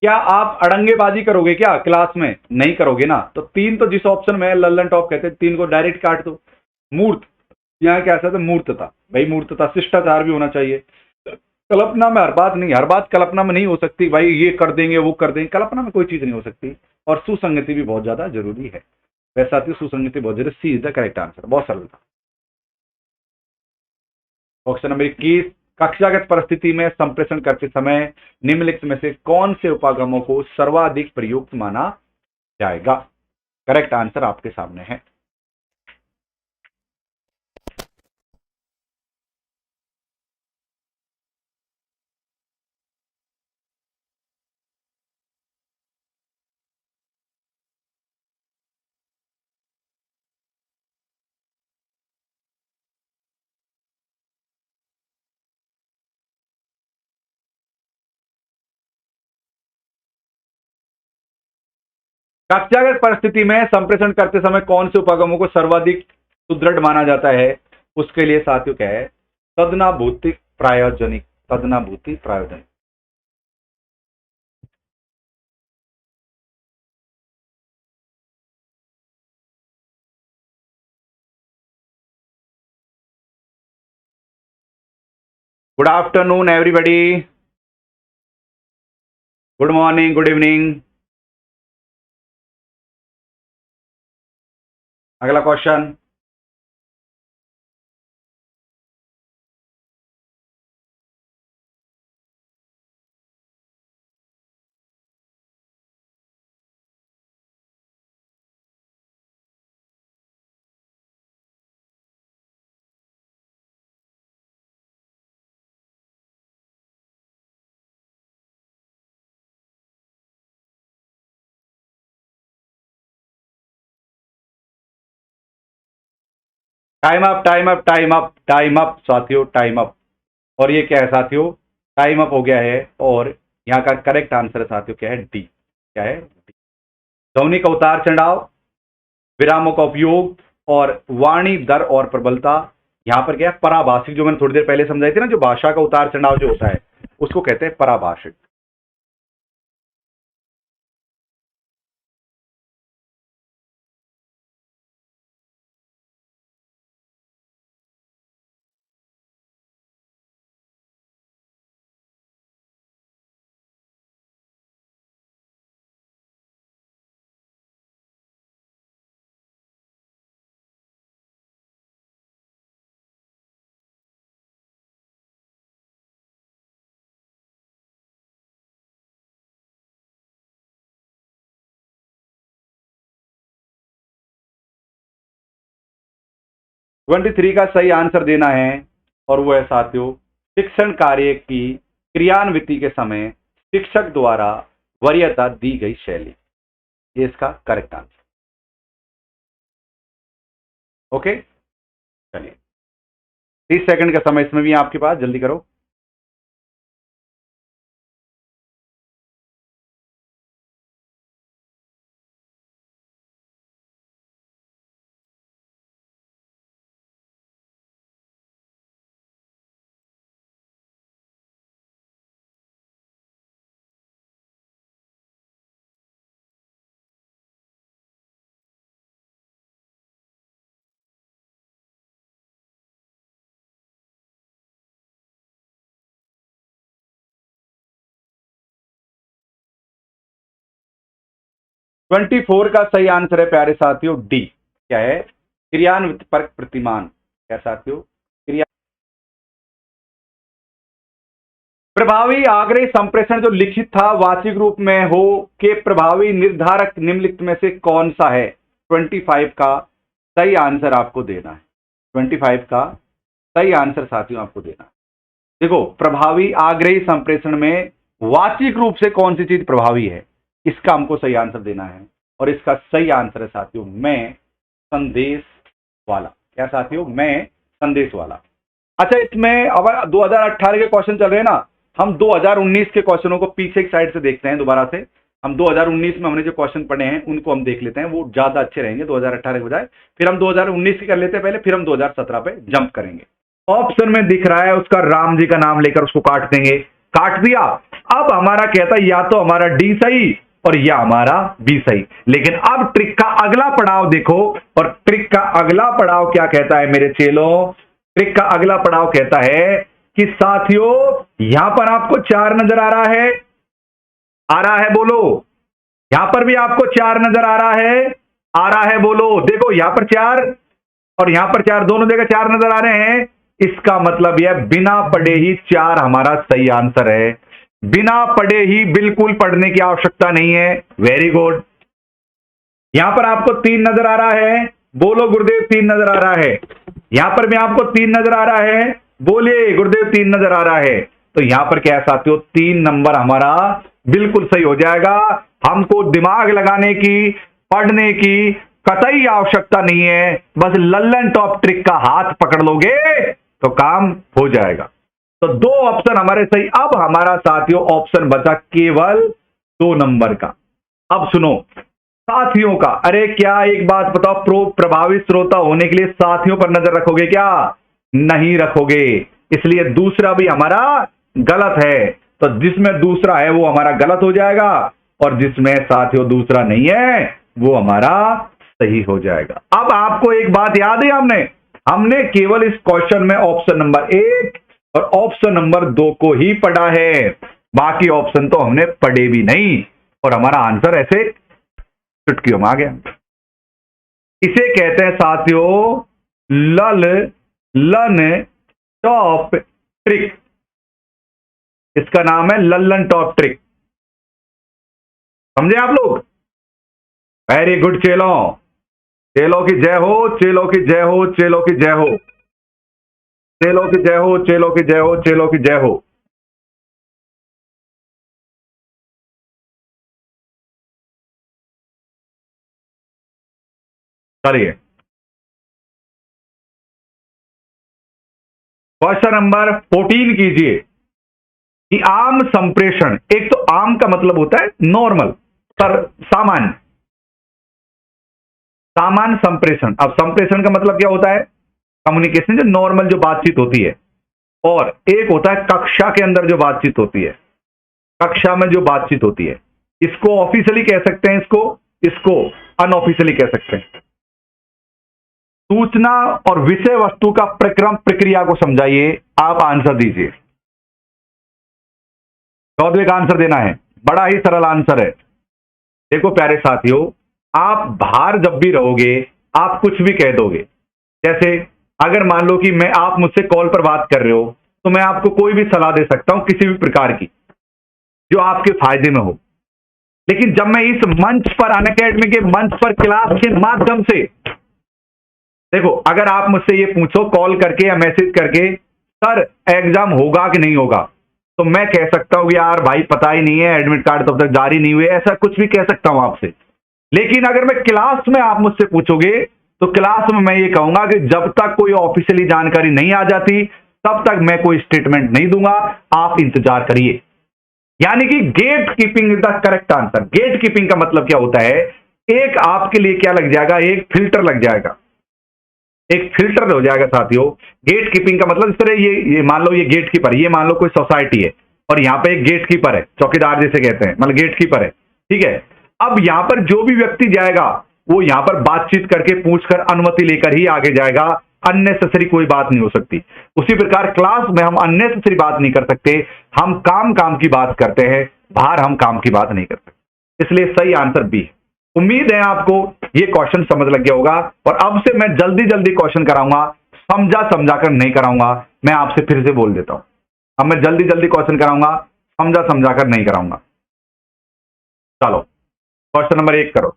क्या आप अड़ंगेबाजी करोगे क्या क्लास में? नहीं करोगे ना। तो 3 तो जिस ऑप्शन में है लल्लन टॉप कहते हैं, 3 को डायरेक्ट काट दो। मूर्त, यहाँ क्या था? मूर्तता। भाई मूर्तता, शिष्टाचार भी होना चाहिए। कल्पना में हर बात नहीं, हर बात कल्पना में नहीं हो सकती भाई, ये कर देंगे वो कर देंगे, कल्पना में कोई चीज नहीं हो सकती। और सुसंगति भी बहुत ज्यादा जरूरी है। वैसे साथियों सुसंगति बहुत जरूरी। सी इज द करेक्ट आंसर, बहुत सरल था। ऑप्शन नंबर 21, कक्षागत परिस्थिति में संप्रेषण करते समय निम्नलिखित में से कौन से उपागमों को सर्वाधिक प्रयुक्त माना जाएगा? करेक्ट आंसर आपके सामने है। कक्षागत परिस्थिति में संप्रेषण करते समय कौन से उपागमों को सर्वाधिक सुदृढ़ माना जाता है? उसके लिए साथियों क्या है? तदनाभूति प्रायोजनिक, तदनाभूति प्रायोजनिक। Good afternoon everybody, good morning, good evening. अगला question. Time up, time up, time up, time up साथियों, टाइम अप। और ये क्या है साथियों? टाइम अप हो गया है। और यहाँ का करेक्ट आंसर साथियों क्या है? डी। क्या है? ध्वनि का उतार चढ़ाव, विरामों का उपयोग और वाणी दर और प्रबलता। यहां पर क्या है? पराभाषिक, जो मैंने थोड़ी देर पहले समझाई थी ना, जो भाषा का उतार चढ़ाव जो होता है उसको कहते हैं पराभाषिक। ट्वेंटी थ्री का सही आंसर देना है। और वो है साथियों, शिक्षण कार्य की क्रियान्विति के समय शिक्षक द्वारा वरीयता दी गई शैली। ये इसका करेक्ट आंसर। ओके, चलिए 30 सेकंड का समय इसमें भी है आपके पास, जल्दी करो। ट्वेंटी फोर का सही आंसर है प्यारे साथियों, डी। क्या है? क्रियान्वित पर प्रतिमान। क्या साथियों? क्रिया प्रभावी आग्रही संप्रेषण जो लिखित था वाचिक रूप में हो के प्रभावी निर्धारक निम्नलिखित में से कौन सा है? 25 का सही आंसर आपको देना है। 25 का सही आंसर साथियों आपको देना है। देखो, प्रभावी आग्रही संप्रेषण में वाचिक रूप से कौन सी चीज प्रभावी है, इसका हमको सही आंसर देना है। और इसका सही आंसर है साथियों, मैं संदेश वाला। क्या साथियों? मैं संदेश वाला। अच्छा, इसमें अब 2018 के क्वेश्चन चल रहे हैं ना, हम 2019 के क्वेश्चनों को पीछे की साइड से देखते हैं दोबारा से। हम 2019 में हमने जो क्वेश्चन पढ़े हैं उनको हम देख लेते हैं, वो ज्यादा अच्छे रहेंगे 2018 के बजाय। फिर हम 2019 की कर लेते हैं पहले, फिर हम 2017 पे जंप करेंगे। ऑप्शन में दिख रहा है उसका राम जी का नाम लेकर उसको काट देंगे, काट दिया। अब हमारा कहता है या तो हमारा डी सही और या हमारा बी सही। लेकिन अब ट्रिक का अगला पड़ाव देखो, और ट्रिक का अगला पड़ाव क्या कहता है मेरे चेलों? ट्रिक का अगला पड़ाव कहता है कि साथियों यहां पर आपको 4 नजर आ रहा है, आ रहा है बोलो। यहां पर भी आपको 4 नजर आ रहा है, आ रहा है बोलो। देखो यहां पर 4 और यहां पर 4, दोनों जगह 4 नजर आ रहे हैं। इसका मतलब यह बिना पढ़े ही 4 हमारा सही आंसर है। बिना पढ़े ही, बिल्कुल पढ़ने की आवश्यकता नहीं है। Very good. यहां पर आपको 3 नजर आ रहा है, बोलो गुरुदेव 3 नजर आ रहा है। यहां पर भी आपको 3 नजर आ रहा है, बोलिए गुरुदेव 3 नजर आ रहा है। तो यहां पर क्या है साथियों, 3 नंबर हमारा बिल्कुल सही हो जाएगा। हमको दिमाग लगाने की, पढ़ने की कतई आवश्यकता नहीं है। बस लल्लन टॉप ट्रिक का हाथ पकड़ लोगे तो काम हो जाएगा। तो 2 ऑप्शन हमारे सही। अब हमारा साथियों ऑप्शन बचा केवल 2 नंबर का। अब सुनो साथियों का, अरे क्या एक बात बताओ, प्रभावी श्रोता होने के लिए साथियों पर नजर रखोगे क्या? नहीं रखोगे। इसलिए दूसरा भी हमारा गलत है। तो जिसमें दूसरा है वो हमारा गलत हो जाएगा, और जिसमें साथियों दूसरा नहीं है वो हमारा सही हो जाएगा। अब आपको एक बात याद है, हमने हमने केवल इस क्वेश्चन में ऑप्शन नंबर 1 और ऑप्शन नंबर 2 को ही पढ़ा है, बाकी ऑप्शन तो हमने पढ़े भी नहीं, और हमारा आंसर ऐसे चुटकियों में आ गया। इसे कहते हैं साथियों लल लन टॉप ट्रिक। इसका नाम है लल्लन टॉप ट्रिक। समझे आप लोग? वेरी गुड चेलों, चेलों की जय हो, चेलों की जय हो, चेलों की जय हो, चेलों की जय हो, चेलों की जय हो, चेलों की जय हो। चलिए क्वेश्चन नंबर 14 कीजिए कि आम संप्रेषण, एक तो आम का मतलब होता है नॉर्मल, पर सामान्य, सामान्य संप्रेषण। अब संप्रेषण का मतलब क्या होता है? कम्युनिकेशन, जो नॉर्मल जो बातचीत होती है। और एक होता है कक्षा के अंदर जो बातचीत होती है, कक्षा में जो बातचीत होती है। इसको ऑफिशियली कह सकते हैं, इसको इसको अनऑफिशियली कह सकते हैं। सूचना और विषय वस्तु का प्रक्रम प्रक्रिया को समझाइए, आप आंसर दीजिए। चौदहवें का आंसर देना है, बड़ा ही सरल आंसर है। देखो प्यारे साथियों, आप बाहर जब भी रहोगे आप कुछ भी कह दोगे। जैसे अगर मान लो कि मैं, आप मुझसे कॉल पर बात कर रहे हो, तो मैं आपको कोई भी सलाह दे सकता हूं किसी भी प्रकार की, जो आपके फायदे में हो। लेकिन जब मैं इस मंच पर, अनअकैडमी के मंच पर क्लास के माध्यम से, देखो अगर आप मुझसे ये पूछो कॉल करके या मैसेज करके, सर एग्जाम होगा कि नहीं होगा, तो मैं कह सकता हूं कि यार भाई पता ही नहीं है, एडमिट कार्ड तब तक जारी नहीं हुए, ऐसा कुछ भी कह सकता हूं आपसे। लेकिन अगर मैं क्लास में आप मुझसे पूछोगे, तो क्लास में मैं ये कहूंगा कि जब तक कोई ऑफिशियली जानकारी नहीं आ जाती तब तक मैं कोई स्टेटमेंट नहीं दूंगा, आप इंतजार करिए। यानी कि gatekeeping is the correct answer. Gatekeeping का मतलब क्या होता है? एक आपके लिए क्या लग जाएगा, एक फिल्टर लग जाएगा, एक फिल्टर हो जाएगा साथियों। गेट कीपिंग का मतलब इस तरह, ये मान लो ये गेट कीपर, ये मान लो कोई सोसाइटी है और यहां पे एक गेट कीपर है, चौकीदार जिसे कहते हैं, मतलब गेट कीपर है, ठीक है। अब यहां पर जो भी व्यक्ति जाएगा वो यहां पर बातचीत करके पूछकर अनुमति लेकर ही आगे जाएगा, अननेसेसरी कोई बात नहीं हो सकती। उसी प्रकार क्लास में हम अननेसेसरी बात नहीं कर सकते, हम काम काम की बात करते हैं, बाहर हम काम की बात नहीं करते। इसलिए सही आंसर बी है। उम्मीद है आपको ये क्वेश्चन समझ लग गया होगा, और अब से मैं जल्दी जल्दी क्वेश्चन कराऊंगा, समझा समझाकर नहीं कराऊंगा। मैं आपसे फिर से बोल देता हूं, अब मैं जल्दी जल्दी क्वेश्चन कराऊंगा, समझा समझाकर नहीं कराऊंगा। चलो क्वेश्चन नंबर 1 करो।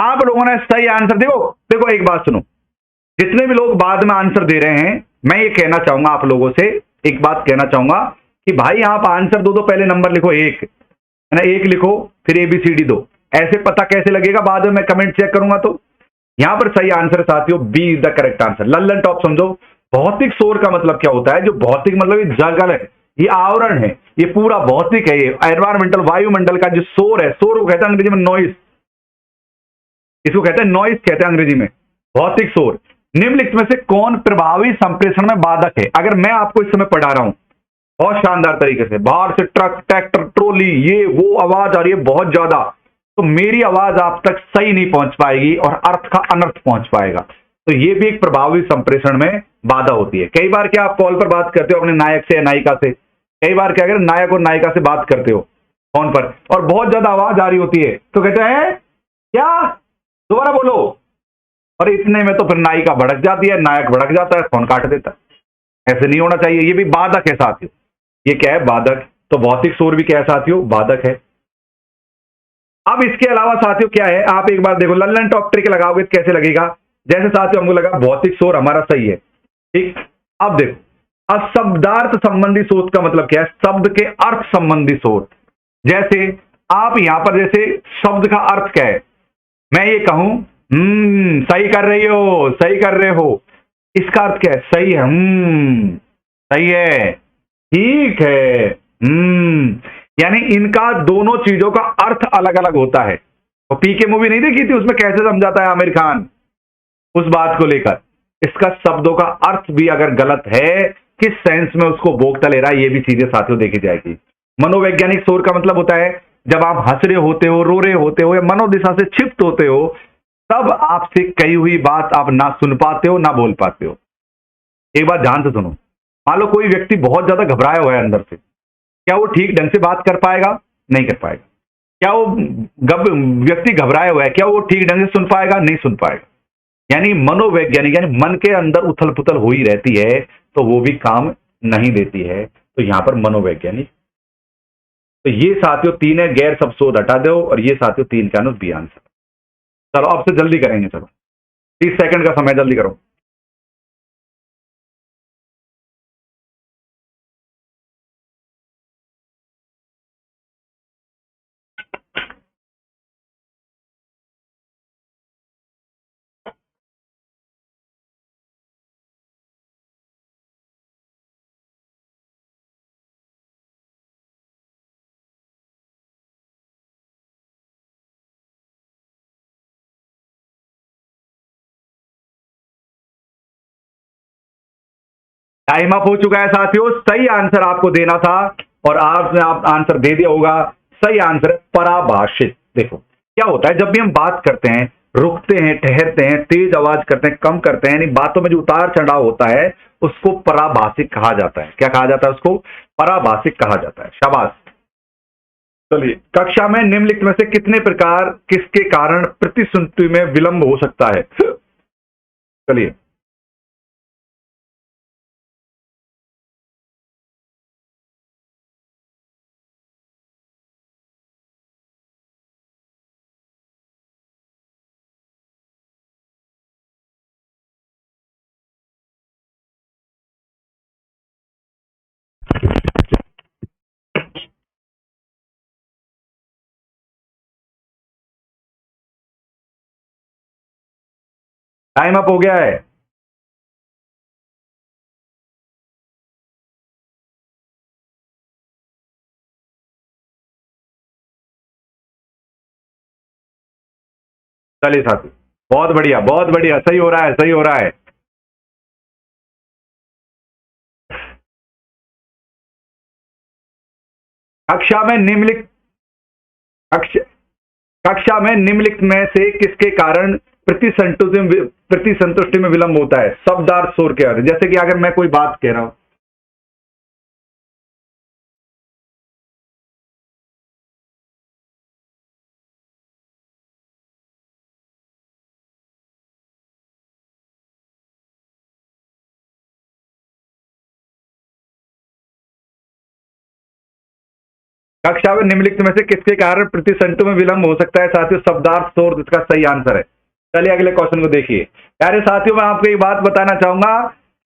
आप लोगों ने सही आंसर, देखो देखो एक बात सुनो, जितने भी लोग बाद में आंसर दे रहे हैं, मैं ये कहना चाहूंगा आप लोगों से, एक बात कहना चाहूंगा कि भाई आप आंसर दो, पहले नंबर लिखो एक, है ना, एक लिखो, फिर ABCD दो। ऐसे पता कैसे लगेगा, बाद में मैं कमेंट चेक करूंगा। तो यहां पर सही आंसर साथियों B is the correct answer. लल्लन टॉप समझो, भौतिक शोर का मतलब क्या होता है? जो भौतिक मतलब ये जगल है, ये आवरण है, ये पूरा भौतिक है, ये एनवायरमेंटल वायुमंडल का जो शोर है, शोर को कहते हैं अंग्रेजी में नॉइस, इसको कहते हैं नॉइस, कहते हैं अंग्रेजी में, भौतिक शोर। निम्नलिखित में से कौन प्रभावी संप्रेषण में बाधक है? अगर मैं आपको इस समय पढ़ा रहा हूं बहुत शानदार तरीके से, बाहर से ट्रक ट्रैक्टर ट्रोली ये वो आवाज आ रही है बहुत ज्यादा, तो मेरी आवाज आप तक सही नहीं पहुंच पाएगी और अर्थ का अनर्थ पहुंच पाएगा। तो ये भी एक प्रभावी संप्रेषण में बाधा होती है। कई बार क्या आप कॉल पर बात करते हो अपने नायक से या नायिका से, कई बार क्या अगर नायक और नायिका से बात करते हो फोन पर और बहुत ज्यादा आवाज आ रही होती है, तो कहते हैं क्या, दोबारा बोलो, और इतने में तो फिर नायिका भड़क जाती है, नायक भड़क जाता है, फोन काट देता है। ऐसे नहीं होना चाहिए, ये भी बाधक है साथियों। ये क्या है? बाधक। तो भौतिक शोर भी क्या है साथियों? बाधक है। अब इसके अलावा साथियों क्या है, आप एक बार देखो, लल्लन टॉप ट्रिक लगाओगे तो कैसे लगेगा? जैसे साथियों हमको लगा भौतिक शोर हमारा सही है, ठीक। अब देखो, अब शब्दार्थ संबंधी शोध का मतलब क्या है? शब्द के अर्थ संबंधी शोध। जैसे आप यहां पर जैसे शब्द का अर्थ क्या है, मैं ये कहूं सही कर रही हो, सही कर रहे हो, इसका अर्थ क्या है? सही है, सही है, ठीक है, यानी इनका दोनों चीजों का अर्थ अलग अलग होता है। और पीके मूवी नहीं देखी थी, उसमें कैसे समझाता है आमिर खान उस बात को लेकर? इसका शब्दों का अर्थ भी अगर गलत है, किस सेंस में उसको भोगता ले रहा है, ये भी चीजें साथियों देखी जाएगी। मनोवैज्ञानिक शोर का मतलब होता है जब आप हंस रहे होते हो, रो रहे होते हो या मनोदिशा से क्षिप्त होते हो, तब आपसे कही हुई बात आप ना सुन पाते हो ना बोल पाते हो। एक बात ध्यान से सुनो, मान लो कोई व्यक्ति बहुत ज्यादा घबराया हुआ है अंदर से, क्या वो ठीक ढंग से बात कर पाएगा? नहीं कर पाएगा। क्या वो व्यक्ति घबराया हुआ है, क्या वो ठीक ढंग से सुन पाएगा? नहीं सुन पाएगा। यानी मनोवैज्ञानिक, यानी मन के अंदर उथल पुथल हो ही रहती है, तो वो भी काम नहीं देती है। तो यहां पर मनोवैज्ञानिक, तो ये साथियों तीन है, गैर सब शोध हटा दो, और ये साथियों तीन का नो बी आंसर। चलो अब से जल्दी करेंगे, चलो 30 सेकंड का समय, जल्दी करो। टाइम अप हो चुका है साथियों, सही आंसर आपको देना था और आपने आप आंसर दे दिया होगा। सही आंसर है पराभाषित। देखो क्या होता है, जब भी हम बात करते हैं, रुकते हैं, ठहरते हैं, तेज आवाज करते हैं, कम करते हैं, यानी बातों में जो उतार चढ़ाव होता है, उसको पराभाषिक कहा जाता है। क्या कहा जाता है? उसको पराभाषिक कहा जाता है। शाबाश। चलिए, कक्षा में निम्नलिखित में से कितने प्रकार किसके कारण प्रतिश्रुति में विलंब हो सकता है? चलिए, टाइम अप हो गया है। चलिए साथी, बहुत बढ़िया, बहुत बढ़िया, सही हो रहा है, सही हो रहा है। कक्षा में निम्नलिखित कक्षा कक्षा में निम्नलिखित में से किसके कारण प्रतिसंतुष्टि में विलंब होता है? शब्दार्थ शोर के अर्थ, जैसे कि अगर मैं कोई बात कह रहा हूं, कक्षा में निम्नलिखित में से किसके कारण प्रतिसंटु में विलंब हो सकता है? साथियों शब्दार्थ शोध इसका सही आंसर है। चलिए अगले क्वेश्चन को देखिए। प्यारे साथियों, मैं आपको एक बात बताना चाहूंगा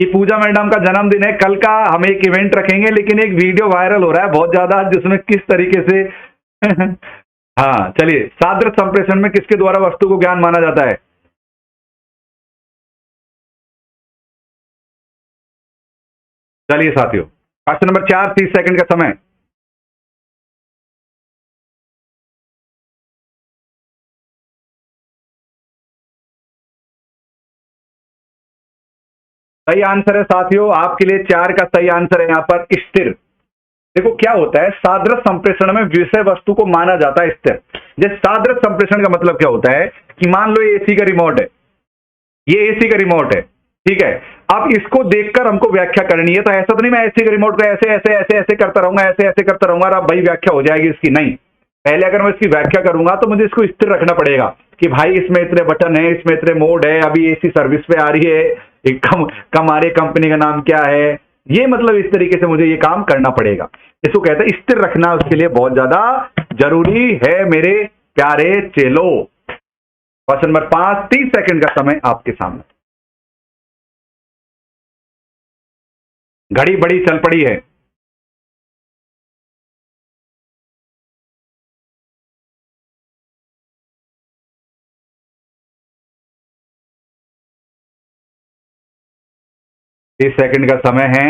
कि पूजा मैडम का जन्मदिन है कल का, हम एक इवेंट रखेंगे, लेकिन एक वीडियो वायरल हो रहा है बहुत ज्यादा जिसमें किस तरीके से हाँ चलिए, सादृश संप्रेषण में किसके द्वारा वस्तु को ज्ञान माना जाता है? चलिए साथियों, क्वेश्चन नंबर 4, 30 सेकंड का समय। सही आंसर है साथियों, आपके लिए 4 का सही आंसर है यहाँ पर स्थिर। देखो क्या होता है, सादृश संप्रेषण में विषय वस्तु को माना जाता है स्थिर। जैसे सादृश संप्रेषण का मतलब क्या होता है कि मान लो ये एसी का रिमोट है, ये एसी का रिमोट है, ठीक है। अब इसको देखकर हमको व्याख्या करनी है, तो ऐसा तो नहीं मैं एसी का रिमोट को ऐसे ऐसे ऐसे ऐसे करता रहूंगा, ऐसे ऐसे करता रहूंगा और अब भाई व्याख्या हो जाएगी इसकी, नहीं। पहले अगर मैं इसकी व्याख्या करूंगा तो मुझे इसको स्थिर रखना पड़ेगा कि भाई इसमें इतने बटन है, इसमें इतने मोड है, अभी एसी सर्विस पे आ रही है, एक हमारे कंपनी का नाम क्या है, ये मतलब इस तरीके से मुझे ये काम करना पड़ेगा। इसको कहते हैं स्थिर रखना, उसके लिए बहुत ज्यादा जरूरी है मेरे प्यारे चेलो। क्वेश्चन नंबर 5, 30 सेकंड का समय आपके सामने। घड़ी बड़ी चल पड़ी है। तीस सेकंड का समय है।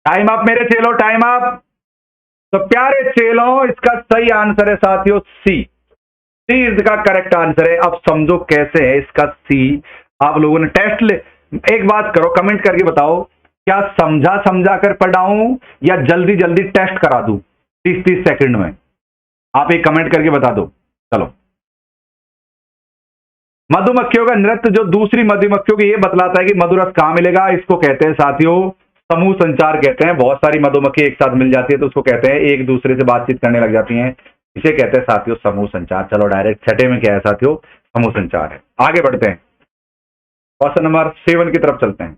टाइम अप मेरे चेलो, टाइम अप। तो प्यारे चेलो, इसका सही आंसर है साथियों सी। सी इसका करेक्ट आंसर है। अब समझो कैसे है इसका सी। आप लोगों ने टेस्ट ले, एक बात करो, कमेंट करके बताओ, क्या समझा समझा कर पढ़ाऊं या जल्दी जल्दी टेस्ट करा दूं 30-30 सेकंड में? आप एक कमेंट करके बता दो। चलो, मधुमक्खियों का नृत्य जो दूसरी मधुमक्खियों को यह बतलाता है कि मधुरस कहां मिलेगा, इसको कहते हैं साथियों समूह संचार कहते हैं। बहुत सारी मधुमक्खी एक साथ मिल जाती है तो उसको कहते हैं, एक दूसरे से बातचीत करने लग जाती हैं, इसे कहते हैं साथियों समूह संचार। चलो डायरेक्ट छठे में क्या है साथियों? समूह संचार है। आगे बढ़ते हैं, क्वेश्चन नंबर 7 की तरफ चलते हैं।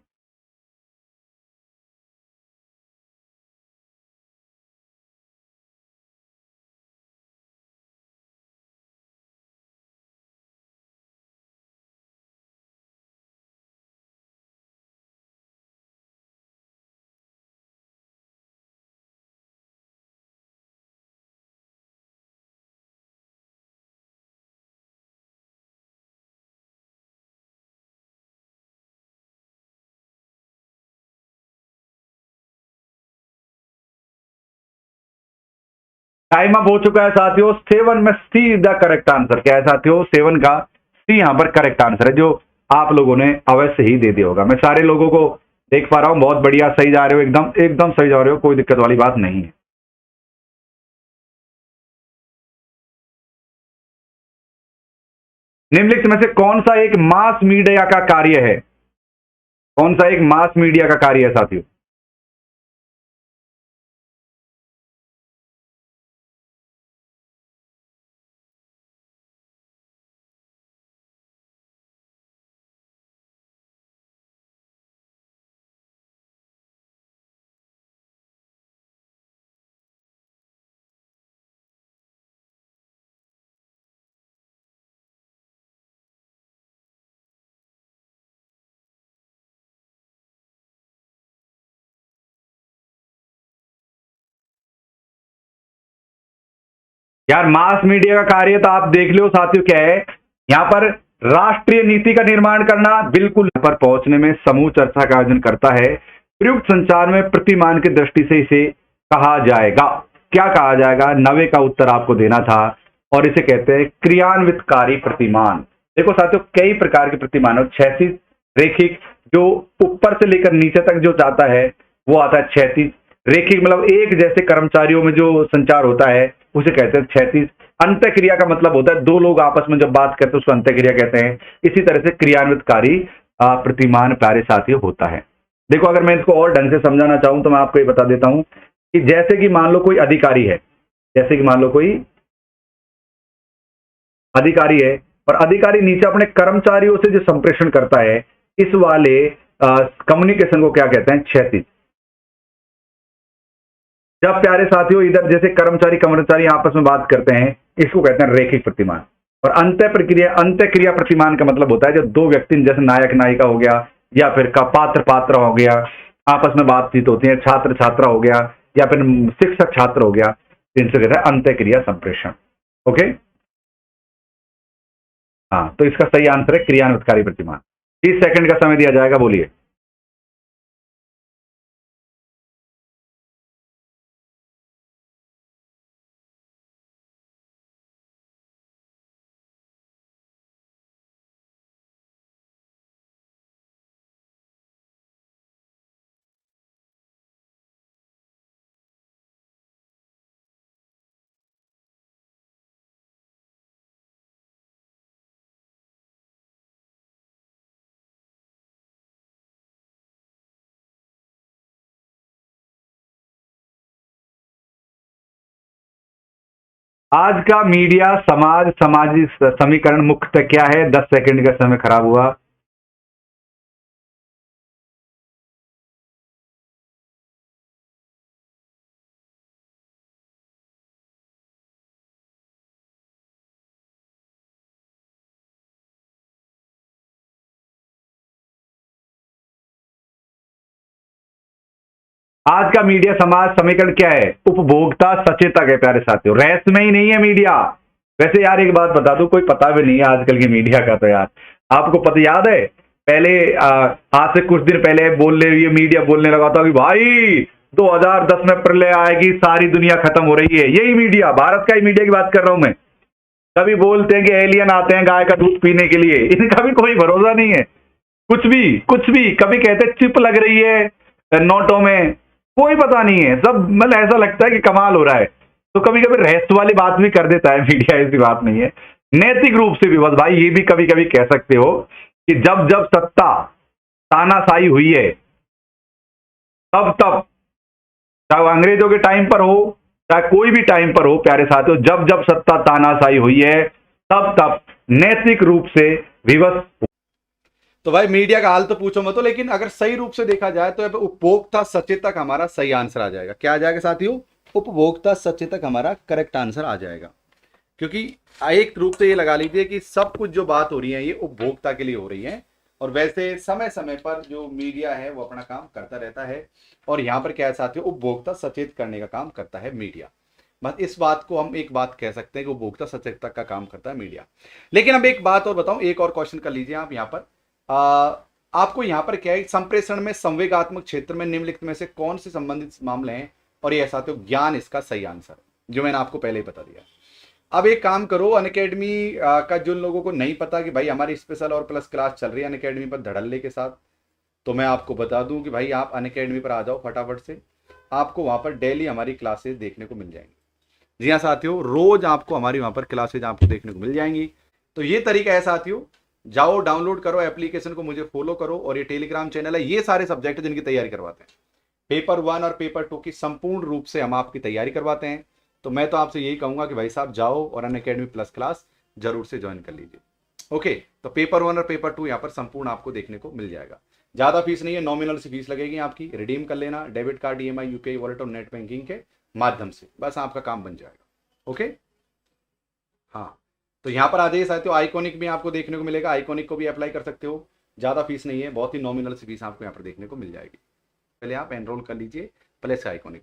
टाइम अप हो चुका है साथियों। 7 में सी द करेक्ट आंसर क्या है साथियों? 7 का सी यहां पर करेक्ट आंसर है, जो आप लोगों ने अवश्य ही दे दिया होगा। मैं सारे लोगों को देख पा रहा हूं, बहुत बढ़िया, सही जा रहे हो, एकदम एकदम सही जा रहे हो, कोई दिक्कत वाली बात नहीं है। निम्नलिखित में से कौन सा एक मास मीडिया का कार्य है? कौन सा एक मास मीडिया का कार्य है साथियों? यार मास मीडिया का कार्य तो आप देख लो साथियों क्या है, यहां पर राष्ट्रीय नीति का निर्माण करना, बिल्कुल पर पहुंचने में समूह चर्चा का आयोजन करता है। प्रयुक्त संचार में प्रतिमान की दृष्टि से इसे कहा जाएगा, क्या कहा जाएगा? 90 का उत्तर आपको देना था, और इसे कहते हैं क्रियान्वितकारी प्रतिमान। देखो साथियों, कई प्रकार के प्रतिमान, क्षैतिज, रेखिक, जो ऊपर से लेकर नीचे तक जो जाता है वो आता है क्षैतिज। रेखिक मतलब एक जैसे कर्मचारियों में जो संचार होता है उसे कहते हैं क्षैतिज। अंत्य क्रिया का मतलब होता है दो लोग आपस में जब बात करते हैं उसको अंत्य क्रिया कहते हैं। इसी तरह से क्रियान्वितकारी प्रतिमान प्यारे साथियों होता है। देखो अगर मैं इसको और ढंग से समझाना चाहूं तो मैं आपको ये बता देता हूं कि जैसे कि मान लो कोई अधिकारी है, जैसे कि मान लो कोई अधिकारी है और अधिकारी नीचे अपने कर्मचारियों से जो संप्रेषण करता है, इस वाले कम्युनिकेशन को क्या कहते हैं? क्षैतिज। जब प्यारे साथियों इधर जैसे कर्मचारी कर्मचारी आपस में बात करते हैं, इसको कहते हैं रैखिक प्रतिमान। और अंत्य क्रिया प्रतिमान का मतलब होता है जब दो व्यक्ति जैसे नायक नायिका हो गया या फिर का पात्र पात्र हो गया, आपस में बातचीत होती है, छात्र छात्रा हो गया या फिर शिक्षक छात्र हो गया, इनसे कहते हैं अंत्य क्रिया संप्रेषण। ओके, हाँ, तो इसका सही आंसर है क्रियान्वितकारी प्रतिमान। 30 सेकंड का समय दिया जाएगा, बोलिए। आज का मीडिया समाज सामाजिक समीकरण मुख्यतः क्या है? 10 सेकंड का समय खराब हुआ। आज का मीडिया समाज समीकरण क्या है? उपभोक्ता सचेतक है प्यारे साथियों, रहस्य में ही नहीं है मीडिया। वैसे यार एक बात बता दूं, कोई पता भी नहीं है आजकल के मीडिया का। तो यार आपको पता याद है पहले आज से कुछ दिन पहले ये मीडिया बोलने लगा था कि भाई 2010 में प्रलय आएगी, सारी दुनिया खत्म हो रही है। यही मीडिया, भारत का ही मीडिया की बात कर रहा हूं मैं। कभी बोलते हैं कि एलियन आते हैं गाय का दूध पीने के लिए, इनका भी कोई भरोसा नहीं है। कुछ भी कभी कहते चिप लग रही है नोटों में, कोई पता नहीं है। सब मतलब ऐसा लगता है कि कमाल हो रहा है। तो कभी कभी रहस्य वाली बात भी कर देता है मीडिया, ऐसी बात नहीं है। नैतिक रूप से भी बस भाई ये भी कभी कभी कह सकते हो कि जब जब सत्ता तानाशाही हुई है तब तब, चाहे वो अंग्रेजों के टाइम पर हो चाहे कोई भी टाइम पर हो प्यारे साथियों, जब जब सत्ता तानाशाही हुई है तब तब नैतिक रूप से विवश। तो भाई मीडिया का हाल तो पूछो मत, तो लेकिन अगर सही रूप से देखा जाए तो उपभोक्ता सचेतक हमारा सही आंसर आ जाएगा। क्या आ जाएगा साथियों? उपभोक्ता सचेतक हमारा करेक्ट आंसर आ जाएगा। क्योंकि एक रूप से ये लगा लीजिए कि सब कुछ जो बात हो रही है ये उपभोक्ता के लिए हो रही है। और वैसे समय समय पर जो मीडिया है वो अपना काम करता रहता है। और यहाँ पर क्या है साथियों, उपभोक्ता सचेत करने का काम करता है मीडिया। बस इस बात को हम एक बात कह सकते हैं कि उपभोक्ता सचेतक का काम करता है मीडिया। लेकिन अब एक बात और बताऊं, एक और क्वेश्चन कर लीजिए आप यहाँ पर। आपको यहां पर क्या है, संप्रेषण में संवेगात्मक क्षेत्र में निम्नलिखित में से कौन से संबंधित मामले हैं? और ये साथियों ज्ञान इसका सही आंसर है, जो मैंने आपको पहले ही बता दिया। अब एक काम करो, अनअकैडमी का जिन लोगों को नहीं पता कि भाई हमारी स्पेशल और प्लस क्लास चल रही है अनअकैडमी पर धड़ल्ले के साथ, तो मैं आपको बता दूं कि भाई आप अनअकैडमी पर आ जाओ फटाफट से। आपको वहां पर डेली हमारी क्लासेस देखने को मिल जाएंगी। जी हाँ साथियों, रोज आपको हमारी वहां पर क्लासेज आपको देखने को मिल जाएंगी। तो ये तरीका है साथियों, जाओ डाउनलोड करो एप्लीकेशन को, मुझे फॉलो करो। और ये टेलीग्राम चैनल है, ये सारे सब्जेक्ट जिनकी तैयारी करवाते हैं, पेपर 1 और पेपर 2 की संपूर्ण रूप से हम आपकी तैयारी करवाते हैं। तो मैं तो आपसे यही कहूंगा कि भाई साहब जाओ और अनअकैडमी प्लस क्लास जरूर से ज्वाइन कर लीजिए। ओके, तो पेपर 1 और पेपर 2 यहाँ पर संपूर्ण आपको देखने को मिल जाएगा। ज्यादा फीस नहीं है, नॉमिनल सी फीस लगेगी आपकी। रिडीम कर लेना debit card, EMI, UPI wallet और नेट बैंकिंग के माध्यम से, बस आपका काम बन जाएगा। ओके, हाँ, तो यहां पर आ जाइए साथियों। आइकॉनिक भी आपको देखने को मिलेगा, आइकॉनिक को भी अप्लाई कर सकते हो। ज़्यादा फीस नहीं है, बहुत ही नॉमिनल सी फीस आपको यहाँ पर देखने को मिल जाएगी। पहले आप एनरोल कर लीजिए प्लस आइकॉनिक।